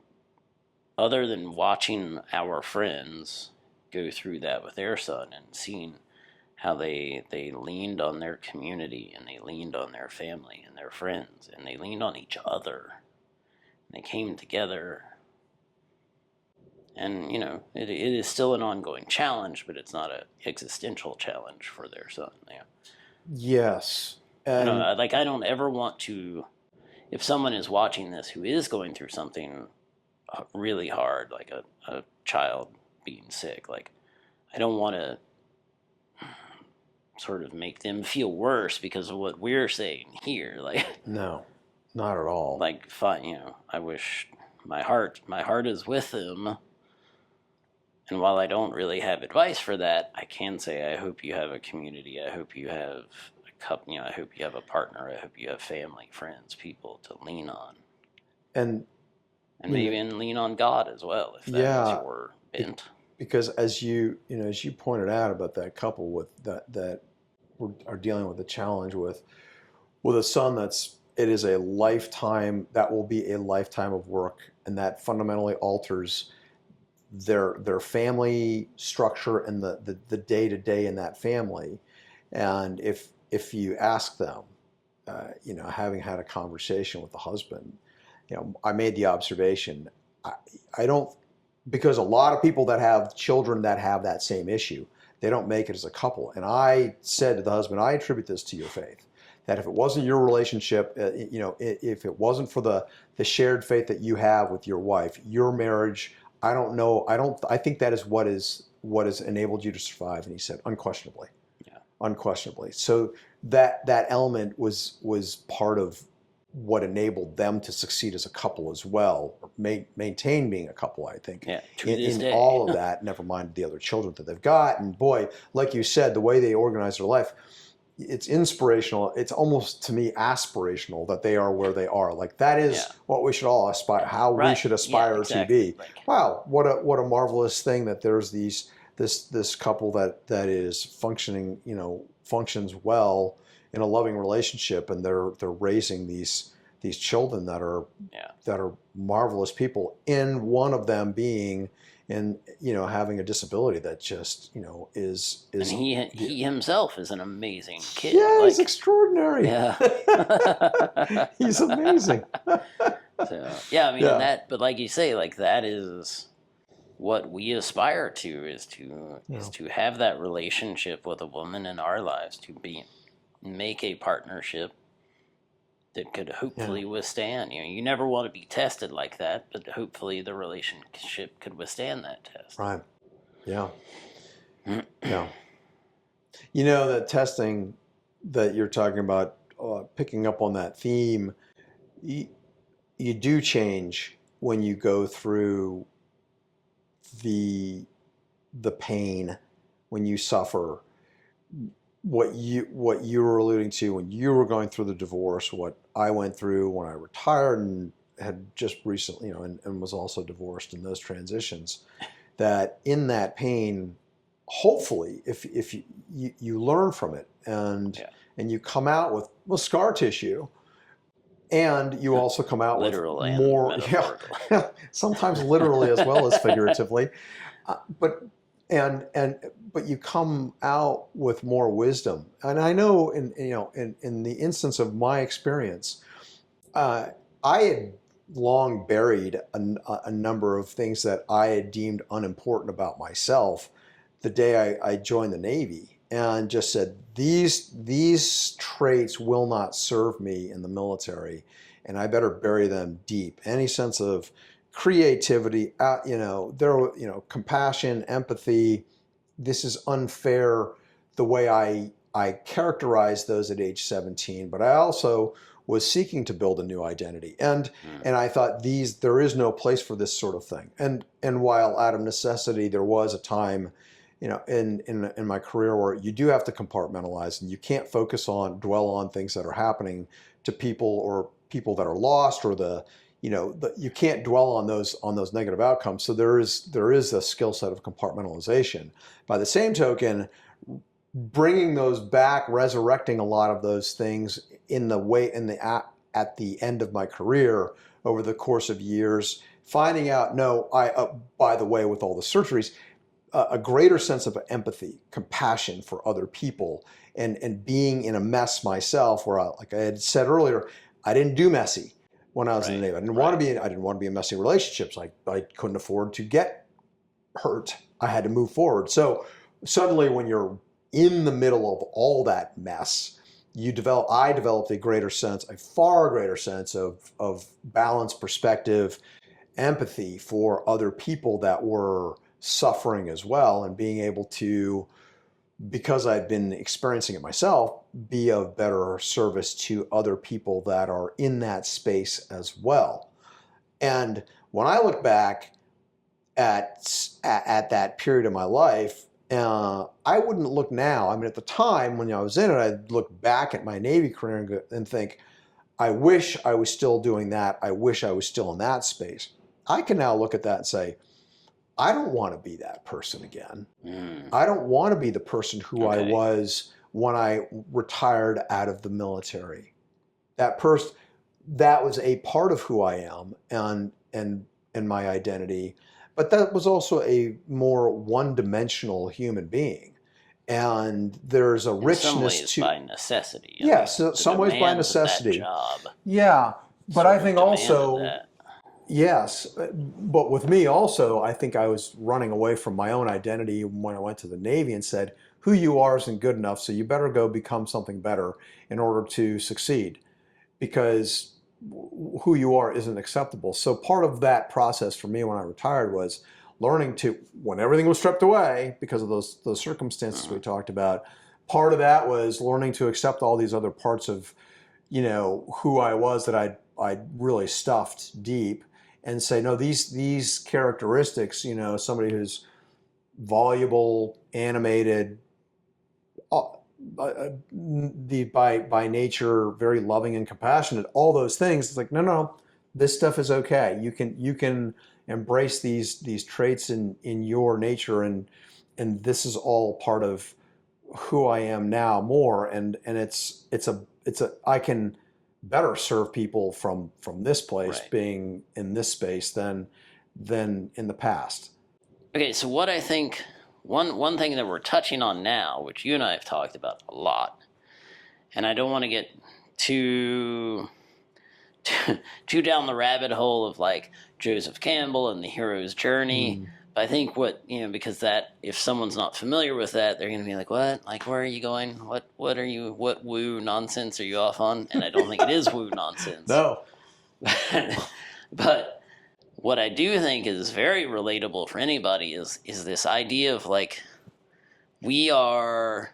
[SPEAKER 1] other than watching our friends go through that with their son and seeing how they leaned on their community, and they leaned on their family and their friends, and they leaned on each other, and they came together. And, it is still an ongoing challenge, but it's not an existential challenge for their son.
[SPEAKER 2] Yes.
[SPEAKER 1] I
[SPEAKER 2] And
[SPEAKER 1] don't ever want to, if someone is watching this who is going through something really hard, like a child being sick, I don't want to sort of make them feel worse because of what we're saying here.
[SPEAKER 2] no, not at all.
[SPEAKER 1] Fine, I wish my heart is with them. And while I don't really have advice for that, I can say I hope you have a community. I hope you have a couple. I hope you have a partner. I hope you have family, friends, people to lean on,
[SPEAKER 2] and
[SPEAKER 1] maybe and lean on God as well, if that is your bent.
[SPEAKER 2] Because as you pointed out about that couple with that are dealing with a challenge with a son it is a lifetime, that will be a lifetime of work, and that fundamentally alters their family structure and the day-to-day in that family. And if you ask them, having had a conversation with the husband, I made the observation, I don't, because a lot of people that have children that have that same issue, they don't make it as a couple. And I said to the husband, I attribute this to your faith. That if it wasn't your relationship, if it wasn't for the shared faith that you have with your wife, your marriage, I think that is what has enabled you to survive. And he said, unquestionably.
[SPEAKER 1] Yeah.
[SPEAKER 2] Unquestionably. So that element was part of what enabled them to succeed as a couple as well, or maintain being a couple, I think.
[SPEAKER 1] Yeah,
[SPEAKER 2] in all of that, never mind the other children that they've got. And boy, like you said, the way they organize their life, it's inspirational. It's almost, to me, aspirational that they are where they are. That is what we should all aspire, how we should aspire to be. Wow, what a marvelous thing that there's this couple that is functions well in a loving relationship, and they're raising these children that are marvelous people, in one of them being having a disability that just is
[SPEAKER 1] and he himself is an amazing kid.
[SPEAKER 2] Yeah, he's extraordinary.
[SPEAKER 1] Yeah.
[SPEAKER 2] He's amazing.
[SPEAKER 1] So that, but like you say, that is what we aspire to, is to have that relationship with a woman in our lives, to make a partnership that could hopefully withstand. You never want to be tested like that, but hopefully the relationship could withstand that test.
[SPEAKER 2] Right. Yeah. Yeah. The testing that you're talking about, picking up on that theme, you do change when you go through the pain, when you suffer. What you were alluding to when you were going through the divorce, what I went through when I retired and had just recently, and was also divorced in those transitions, that in that pain, hopefully, if you learn from it and you come out with scar tissue, and you also come out
[SPEAKER 1] literal
[SPEAKER 2] with
[SPEAKER 1] and
[SPEAKER 2] more, sometimes literally as well as figuratively, but you come out with more wisdom. And I know in the instance of my experience, I had long buried a number of things that I had deemed unimportant about myself the day I joined the Navy, and just said, these traits will not serve me in the military, and I better bury them deep. Any sense of creativity, compassion, empathy. This is unfair the way I characterized those at age 17, but I also was seeking to build a new identity. And I thought there is no place for this sort of thing. And while out of necessity, there was a time, in my career where you do have to compartmentalize, and you can't dwell on things that are happening to people, or people that are lost, or the you can't dwell on those negative outcomes. So there is a skill set of compartmentalization. By the same token, bringing those back, resurrecting a lot of those things at the end of my career over the course of years, finding out, no, by the way, with all the surgeries, a greater sense of empathy, compassion for other people, and being in a mess myself, where like I had said earlier, I didn't do messy when I was in the Navy. I didn't want to be in messy relationships. I couldn't afford to get hurt. I had to move forward. So suddenly, when you're in the middle of all that mess, I developed a far greater sense of balance, perspective, empathy for other people that were suffering as well, and being able to, because I'd been experiencing it myself, be of better service to other people that are in that space as well. And when I look back at that period of my life, I wouldn't look now. I mean, at the time when I was in it, I'd look back at my Navy career and think, I wish I was still doing that. I wish I was still in that space. I can now look at that and say, I don't want to be that person again. I don't want to be the person who I was when I retired out of the military. That was a part of who I am and my identity. But that was also a more one-dimensional human being. And there's a richness
[SPEAKER 1] some ways
[SPEAKER 2] to
[SPEAKER 1] by necessity.
[SPEAKER 2] Yes, some ways by necessity.
[SPEAKER 1] Job
[SPEAKER 2] yeah, but I think also
[SPEAKER 1] that.
[SPEAKER 2] yes, but with me also, I think I was running away from my own identity when I went to the Navy and said, who you are isn't good enough, so you better go become something better in order to succeed, because who you are isn't acceptable. So part of that process for me when I retired was learning to, when everything was stripped away because of those circumstances we talked about, part of that was learning to accept all these other parts of, who I was that I'd really stuffed deep, and say, no, these characteristics, somebody who's voluble, animated, by nature very loving and compassionate, all those things. It's like, no, this stuff is okay. You can embrace these traits in your nature, and this is all part of who I am now more, and it's I can better serve people from this place, being in this space than in the past.
[SPEAKER 1] Okay, so what I think, one thing that we're touching on now, which you and I have talked about a lot, and I don't want to get too down the rabbit hole of like Joseph Campbell and the hero's journey. But I think because that, if someone's not familiar with that, they're going to be like, what? Like, where are you going? What woo nonsense are you off on? And I don't think it is woo nonsense.
[SPEAKER 2] No.
[SPEAKER 1] But what I do think is very relatable for anybody is this idea of like, we are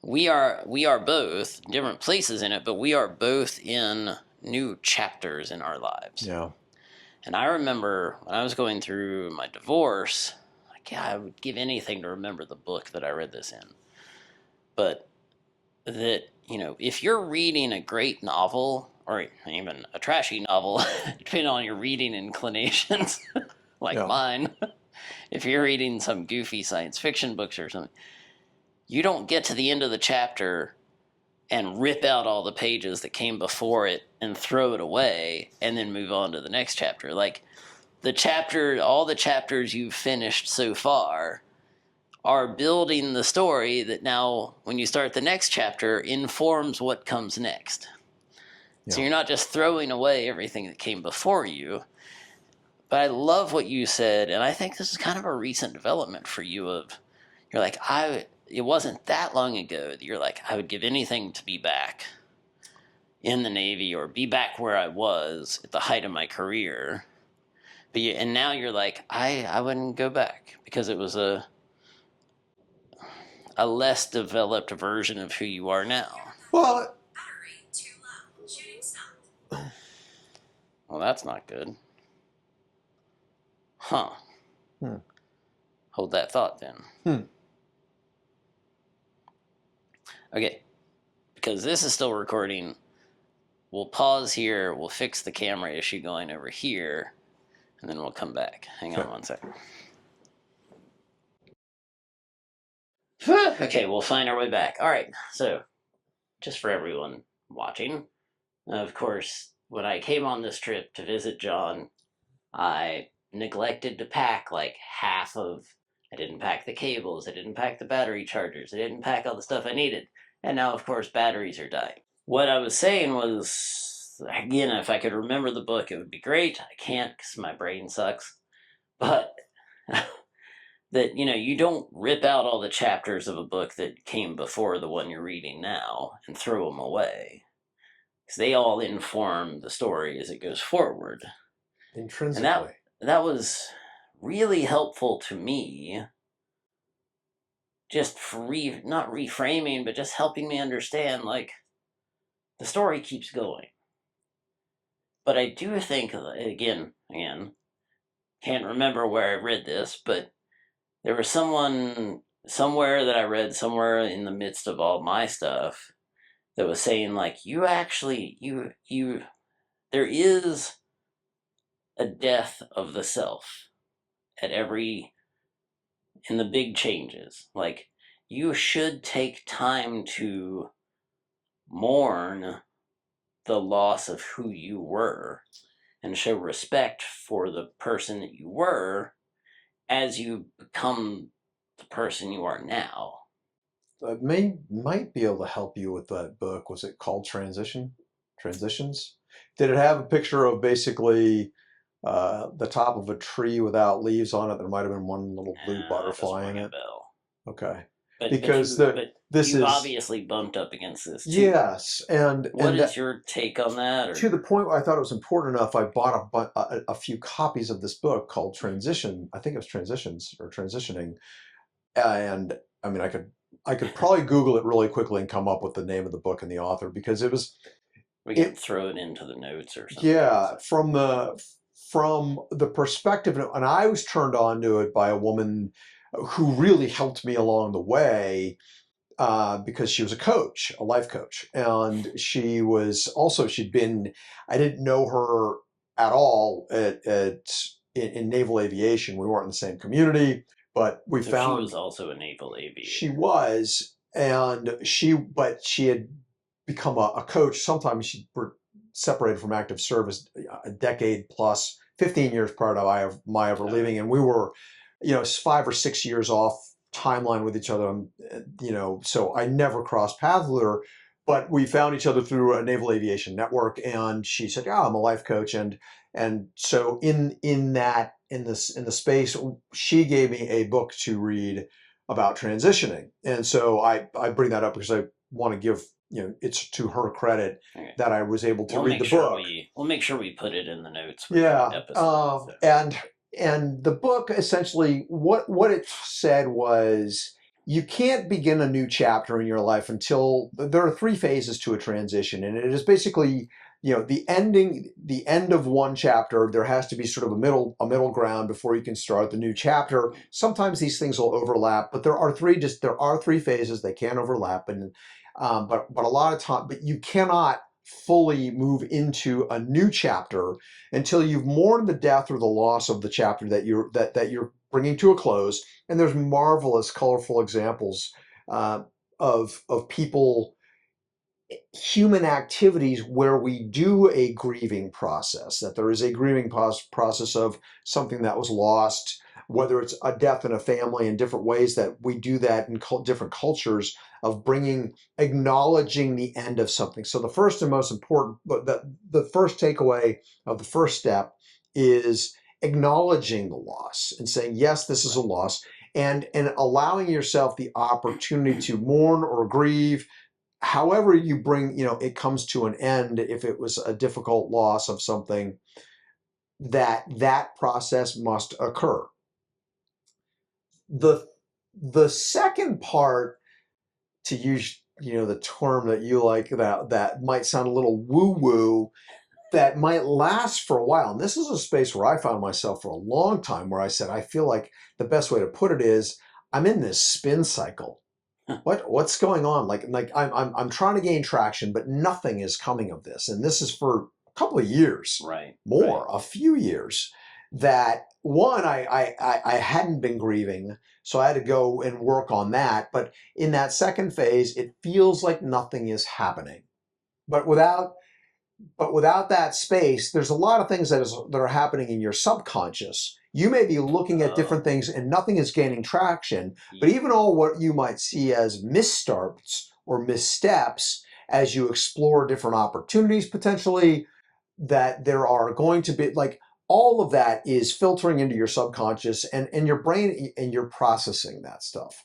[SPEAKER 1] both different places in it, but we are both in new chapters in our lives.
[SPEAKER 2] Yeah.
[SPEAKER 1] And I remember when I was going through my divorce, I would give anything to remember the book that I read this in. But that, if you're reading a great novel, or even a trashy novel, depending on your reading inclinations, like mine, if you're reading some goofy science fiction books or something, you don't get to the end of the chapter and rip out all the pages that came before it and throw it away and then move on to the next chapter. Like, all the chapters you've finished so far are building the story that now, when you start the next chapter, informs what comes next. Yeah. So you're not just throwing away everything that came before you. But I love what you said, and I think this is kind of a recent development for you you're like, it wasn't that long ago that you're like, I would give anything to be back in the Navy or be back where I was at the height of my career. And now you're like, I wouldn't go back because it was a less developed version of who you are now.
[SPEAKER 2] Well,
[SPEAKER 4] battery too low. Shooting stopped.
[SPEAKER 1] Well, that's not good. Huh. Hold that thought then. Okay. Because this is still recording we'll pause here. We'll fix the camera issue going over here, and then we'll come back. Hang on one second. Okay, we'll find our way back. All right, so just for everyone watching, of course, when I came on this trip to visit John, I neglected to pack like half of. I didn't pack the cables. I didn't pack the battery chargers. I didn't pack all the stuff I needed. And now, of course, batteries are dying. What I was saying was, again, if I could remember the book, it would be great. I can't because my brain sucks. But that, you don't rip out all the chapters of a book that came before the one you're reading now and throw them away. Because they all inform the story as it goes forward.
[SPEAKER 2] Intrinsically.
[SPEAKER 1] And that was really helpful to me, just for not reframing, but just helping me understand, like, the story keeps going. But I do think, again, can't remember where I read this, but there was someone somewhere that I read somewhere in the midst of all my stuff that was saying, like, there is a death of the self in the big changes. Like, you should take time to mourn the loss of who you were and show respect for the person that you were as you become the person you are now.
[SPEAKER 2] Might be able to help you with that book. Was it called Transitions? Did it have a picture of basically the top of a tree without leaves on it? There might have been one little blue butterfly in it. Okay. Because this
[SPEAKER 1] you've
[SPEAKER 2] is
[SPEAKER 1] obviously bumped up against this too.
[SPEAKER 2] Yes, and
[SPEAKER 1] what is your take on that? Or?
[SPEAKER 2] To the point where I thought it was important enough, I bought a few copies of this book called Transition. I think it was Transitions or Transitioning, and I mean, I could probably Google it really quickly and come up with the name of the book and the author, because it was.
[SPEAKER 1] We can throw it into the notes or something.
[SPEAKER 2] Yeah, from the perspective, and I was turned on to it by a woman who really helped me along the way. Because she was a life coach, and she'd been, I didn't know her at all in naval aviation. We weren't in the same community, but we found
[SPEAKER 1] she was also a naval aviator.
[SPEAKER 2] She was, but she had become a coach. Sometimes she were separated from active service a decade plus, 15 years prior to my ever leaving, and we were, 5 or 6 years off timeline with each other, so I never crossed paths with her, but we found each other through a naval aviation network, and she said, "Yeah, I'm a life coach," and so in the space, she gave me a book to read about transitioning, and so I bring that up because I want to give it's to her credit that I was able to read the book.
[SPEAKER 1] We'll make sure we put it in the notes.
[SPEAKER 2] For the episode, And the book, essentially, what it said was, you can't begin a new chapter in your life until there are 3 phases to a transition. And it is basically, the end of one chapter. There has to be sort of a middle ground before you can start the new chapter. Sometimes these things will overlap, but there are 3 phases. They can overlap. And, but a lot of time, but you cannot fully move into a new chapter until you've mourned the death or the loss of the chapter that you're bringing to a close. And there's marvelous, colorful examples of people, human activities where we do a grieving process. That there is a grieving process of something that was lost, whether it's a death in a family, in different ways that we do that in different cultures, of acknowledging the end of something. So the first and most important, the first takeaway of the first step is acknowledging the loss and saying, yes, this is a loss, and allowing yourself the opportunity to mourn or grieve, however you bring, it comes to an end. If it was a difficult loss of something, that process must occur. The second part, to use the term that you like, that might sound a little woo-woo, that might last for a while. And this is a space where I found myself for a long time, where I said, I feel like the best way to put it is, I'm in this spin cycle. what's going on? Like I'm trying to gain traction, but nothing is coming of this. And this is for a couple of years,
[SPEAKER 1] Right.
[SPEAKER 2] more, a few years. That one, I hadn't been grieving, so I had to go and work on that. But in that second phase, it feels like nothing is happening. But without that space, there's a lot of things that are happening in your subconscious. You may be looking at different things and nothing is gaining traction, but even all what you might see as misstarts or missteps as you explore different opportunities potentially, that there are going to be like all of that is filtering into your subconscious and your brain, and you're processing that stuff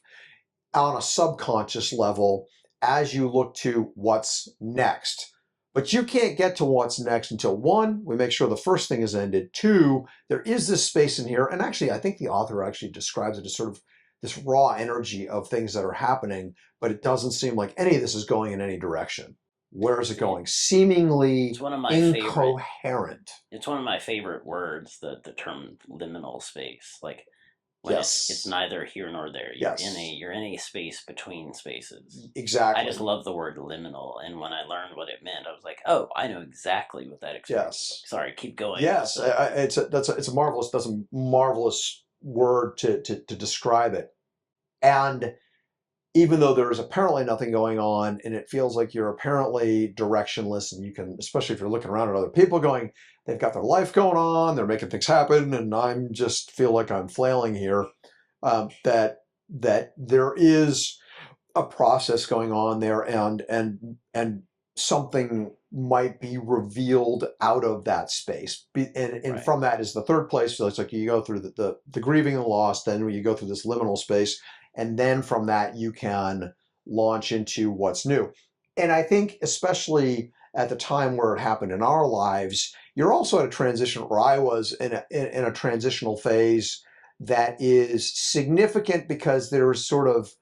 [SPEAKER 2] on a subconscious level as you look to what's next. But you can't get to what's next until one, we make sure the first thing is ended. Two, there is this space in here. And actually, I think the author actually describes it as sort of this raw energy of things that are happening, but it doesn't seem like any of this is going in any direction. Where is it going? Seemingly
[SPEAKER 1] It's one of my
[SPEAKER 2] incoherent.
[SPEAKER 1] It's one of my favorite words, the term liminal space. Like when
[SPEAKER 2] Yes.
[SPEAKER 1] it's neither here nor there. You're
[SPEAKER 2] Yes.
[SPEAKER 1] you're in a space between spaces.
[SPEAKER 2] Exactly.
[SPEAKER 1] I just love the word liminal, and when I learned what it meant, I was like, oh, I know exactly what that experience is
[SPEAKER 2] Yes.
[SPEAKER 1] like. Sorry, keep going.
[SPEAKER 2] Yes, it's a marvelous word to describe it. And even though there is apparently nothing going on, and it feels like you're apparently directionless, and you can, especially if you're looking around at other people going, they've got their life going on, they're making things happen, and I'm just feel like I'm flailing here. That there is a process going on there, and something might be revealed out of that space. And
[SPEAKER 1] Right.
[SPEAKER 2] from that is the third place. So it's like you go through the grieving and loss, then you go through this liminal space, and then from that you can launch into what's new. And I think especially at the time where it happened in our lives, you're also at a transition, or I was in a transitional phase that is significant because there's sort of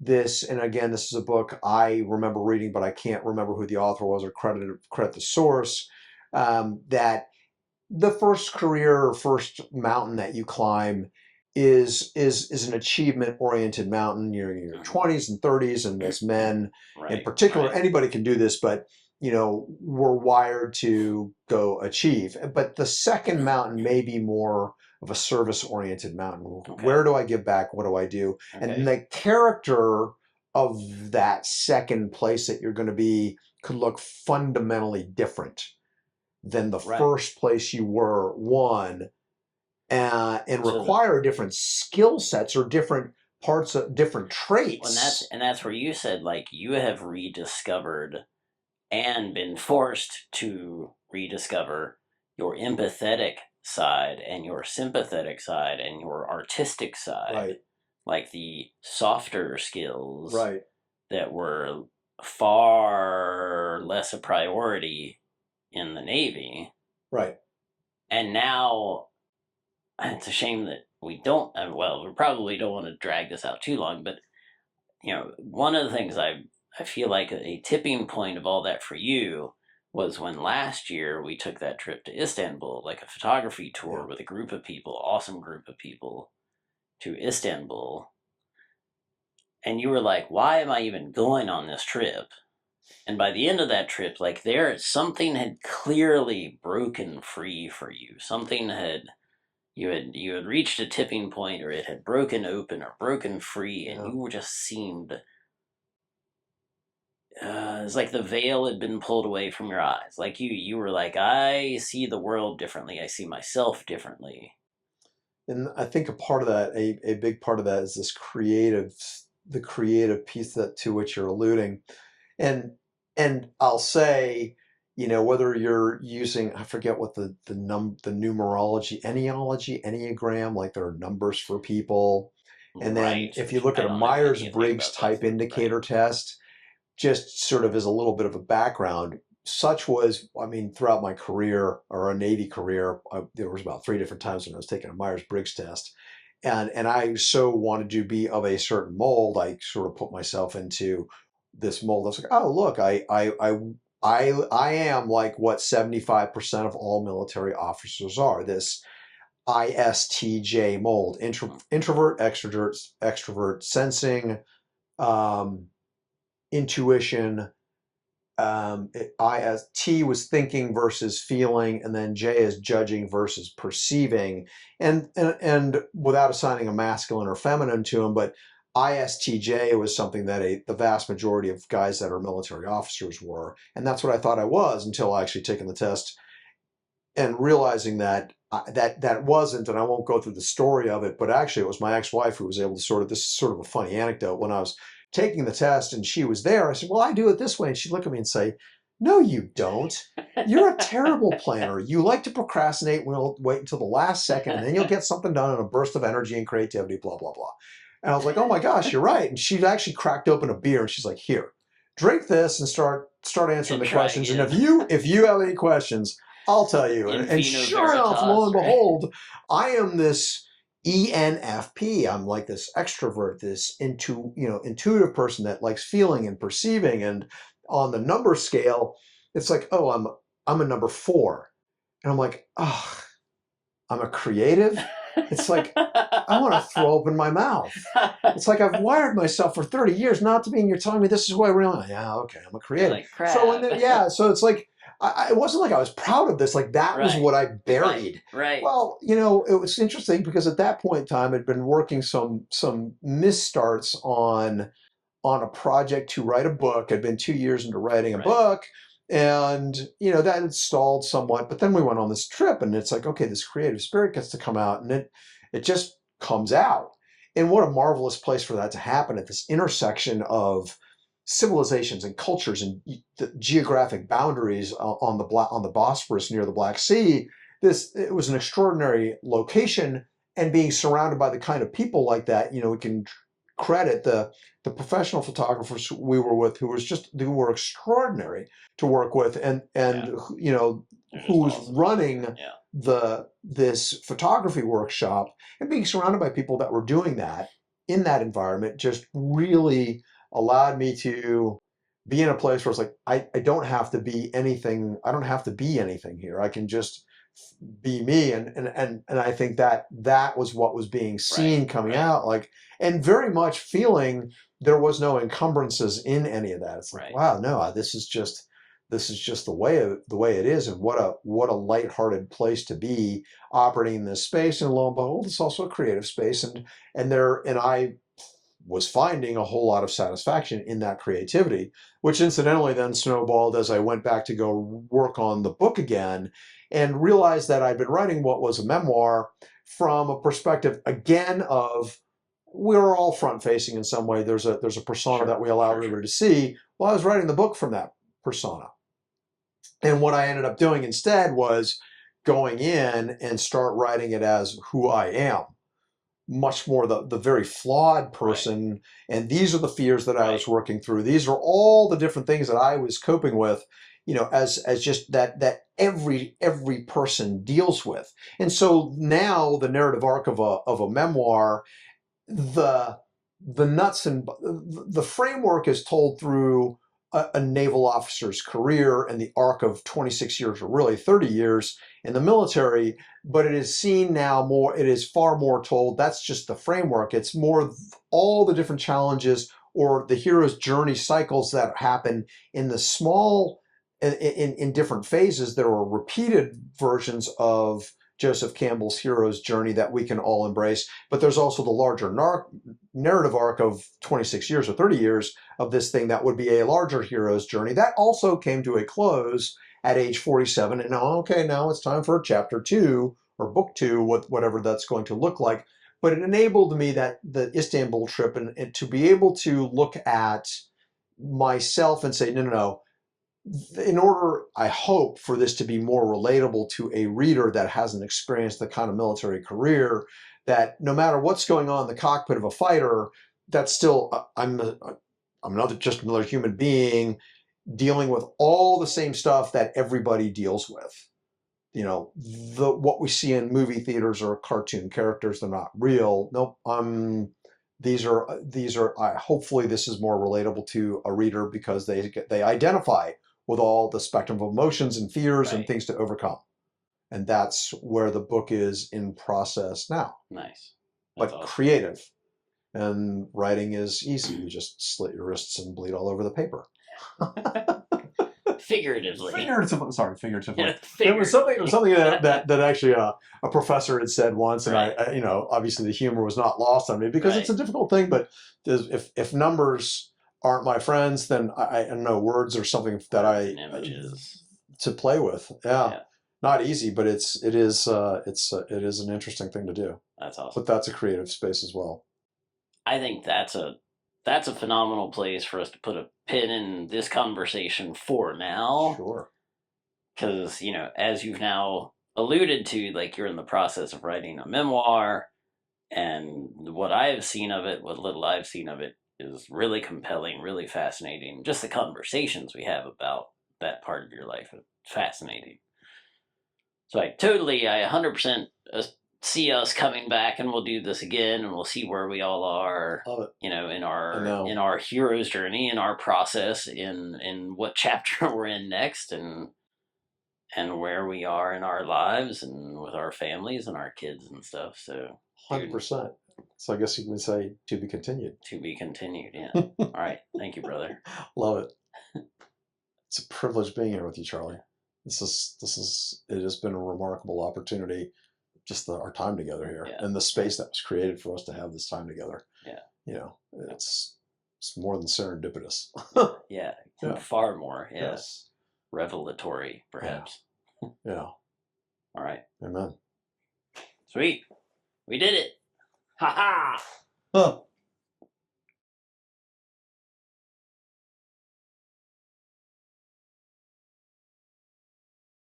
[SPEAKER 2] this, and again, this is a book I remember reading, but I can't remember who the author was or credit the source. That the first mountain that you climb is an achievement oriented mountain. You're in your 20s and 30s, and as men in particular, anybody can do this, but we're wired to go achieve. But the second mountain may be more of a service oriented mountain. Okay. Where do I give back? What do I do? Okay. And the character of that second place that you're going to be could look fundamentally different than the first place you were, one, and require different skill sets or different parts of different traits.
[SPEAKER 1] And that's where you said, like, you have rediscovered and been forced to rediscover your empathetic side and your sympathetic side and your artistic side.
[SPEAKER 2] Right.
[SPEAKER 1] Like the softer skills
[SPEAKER 2] right.
[SPEAKER 1] that were far less a priority in the Navy.
[SPEAKER 2] Right.
[SPEAKER 1] And now it's a shame that we don't, well, we probably don't want to drag this out too long, but one of the things I feel like a tipping point of all that for you was when last year we took that trip to Istanbul, like a photography tour with a group of people, awesome group of people, to Istanbul. And you were like, why am I even going on this trip? And by the end of that trip, like something had clearly broken free for you. Something you had reached a tipping point, or it had broken open or broken free, and you just seemed it's like the veil had been pulled away from your eyes. Like you were like, I see the world differently. I see myself differently.
[SPEAKER 2] And I think a part of that, a big part of that, is this the creative piece to which you're alluding. And I'll say, whether you're using, I forget what the numerology, enneagram, like there are numbers for people. And then if you look at a Myers-Briggs type indicator test, just sort of as a little bit of a background, such was, throughout my career, or a Navy career, there was about 3 different times when I was taking a Myers-Briggs test. And I so wanted to be of a certain mold, I sort of put myself into this mold. I was like, oh, look, I am like what 75% of all military officers are, this ISTJ mold, introvert, extrovert, sensing, intuition. I as T was thinking versus feeling, and then J is judging versus perceiving, and without assigning a masculine or feminine to them, but ISTJ was something that the vast majority of guys that are military officers were, and that's what I thought I was until I actually taken the test and realizing that that wasn't, and I won't go through the story of it, but actually it was my ex-wife who was able to this is sort of a funny anecdote. When I was taking the test and she was there, I said, well, I do it this way. And she'd look at me and say, no, you don't. You're a terrible planner. You like to procrastinate, wait until the last second, and then you'll get something done in a burst of energy and creativity, blah, blah, blah. And I was like, oh my gosh, you're right. And she actually cracked open a beer and she's like, here, drink this and start answering the questions. And if you have any questions, I'll tell you. And sure enough, lo and behold, I am this ENFP. I'm like this extrovert, this intuitive person that likes feeling and perceiving. And on the number scale, it's like, oh, I'm a number 4. And I'm like, oh, I'm a creative. It's like, I want to throw open my mouth. It's like I've wired myself for 30 years not to be, and you're telling me this is who I really am. Yeah, okay, I'm a creative.
[SPEAKER 1] Like, crap.
[SPEAKER 2] So it's like, it wasn't like I was proud of this. Like that was what I buried.
[SPEAKER 1] Right.
[SPEAKER 2] Well, it was interesting because at that point in time, I'd been working some misstarts on a project to write a book. I'd been 2 years into writing a book, and that had stalled somewhat. But then we went on this trip, and it's like, okay, this creative spirit gets to come out, and it just comes out. And what a marvelous place for that to happen at this intersection of civilizations and cultures and the geographic boundaries on the Bosphorus near the Black Sea. It was an extraordinary location, and being surrounded by the kind of people like that, we can credit the professional photographers we were with, who were extraordinary to work with, and who was awesome. Running this photography workshop, and being surrounded by people that were doing that in that environment just really allowed me to be in a place where it's like, I don't have to be anything. I don't have to be anything here. I can just be me. And I think that was what was being seen coming out, like, and very much feeling there was no encumbrances in any of that. It's like, wow, no, this is just the way it is. And what a lighthearted place to be operating in this space. And lo and behold, it's also a creative space. And I was finding a whole lot of satisfaction in that creativity, which incidentally then snowballed as I went back to go work on the book again, and realized that I'd been writing what was a memoir from a perspective, again, of we're all front-facing in some way. There's a persona that we allow everybody to see. Well, I was writing the book from that persona. And what I ended up doing instead was going in and start writing it as who I am. Much more the very flawed person, and these are the fears that I was working through. These are all the different things that I was coping with, as just that every person deals with. And so now the narrative arc of a memoir, the nuts and the framework is told through a naval officer's career and the arc of 26 years, or really 30 years in the military, but it is seen now more, it is far more told. That's just the framework. It's more all the different challenges or the hero's journey cycles that happen in the small, in different phases. There are repeated versions of Joseph Campbell's hero's journey that we can all embrace, but there's also the larger narrative arc of 26 years or 30 years of this thing that would be a larger hero's journey that also came to a close at age 47. And now it's time for chapter 2 or book 2, whatever that's going to look like. But it enabled me the Istanbul trip and to be able to look at myself and say, no. In order, I hope, for this to be more relatable to a reader that hasn't experienced the kind of military career, that no matter what's going on in the cockpit of a fighter, that's still, I'm just another human being dealing with all the same stuff that everybody deals with. What we see in movie theaters are cartoon characters. They're not real. Nope. These are. Hopefully, this is more relatable to a reader because they identify with all the spectrum of emotions and fears and things to overcome. And that's where the book is in process now.
[SPEAKER 1] Nice.
[SPEAKER 2] That's awesome. Creative. And writing is easy. You just slit your wrists and bleed all over the paper.
[SPEAKER 1] Figuratively.
[SPEAKER 3] Figuratively.
[SPEAKER 1] Yeah,
[SPEAKER 2] It was something that actually a professor had said once, and
[SPEAKER 1] Right.
[SPEAKER 2] I obviously the humor was not lost on me because it's a
[SPEAKER 1] Right.
[SPEAKER 2] difficult thing. But if numbers aren't my friends, then I know words are something that
[SPEAKER 1] Words and images.
[SPEAKER 2] to play with.
[SPEAKER 1] Yeah.
[SPEAKER 2] Not easy, but it is an interesting thing to do.
[SPEAKER 1] That's awesome.
[SPEAKER 2] But that's a creative space as well.
[SPEAKER 1] I think that's a phenomenal place for us to put a pin in this conversation for now.
[SPEAKER 2] Sure.
[SPEAKER 1] Because, as you've now alluded to, like, you're in the process of writing a memoir, and what I have seen of it, what little I've seen of it, is really compelling, really fascinating. Just the conversations we have about that part of your life is fascinating. So I 100% see us coming back, and we'll do this again, and we'll see where we all are,
[SPEAKER 2] Love it.
[SPEAKER 1] in
[SPEAKER 2] I know.
[SPEAKER 1] our hero's journey, in our process, in what chapter we're in next, and where we are in our lives and with our families and our kids and stuff. So
[SPEAKER 2] 100%. So I guess you can say to be continued.
[SPEAKER 1] to be continued. Yeah. All right. Thank you, brother.
[SPEAKER 2] Love it. It's a privilege being here with you, Charlie. It has been a remarkable opportunity, just our time together here,
[SPEAKER 1] Yeah.
[SPEAKER 2] and the space that was created for us to have this time together.
[SPEAKER 1] Yeah.
[SPEAKER 2] It's more than serendipitous.
[SPEAKER 1] Yeah.
[SPEAKER 2] Yeah.
[SPEAKER 1] Far more. Yeah.
[SPEAKER 2] Yes.
[SPEAKER 1] Revelatory, perhaps.
[SPEAKER 2] Yeah.
[SPEAKER 1] All right.
[SPEAKER 2] Amen.
[SPEAKER 1] Sweet. We did it. Ha ha.
[SPEAKER 2] Huh.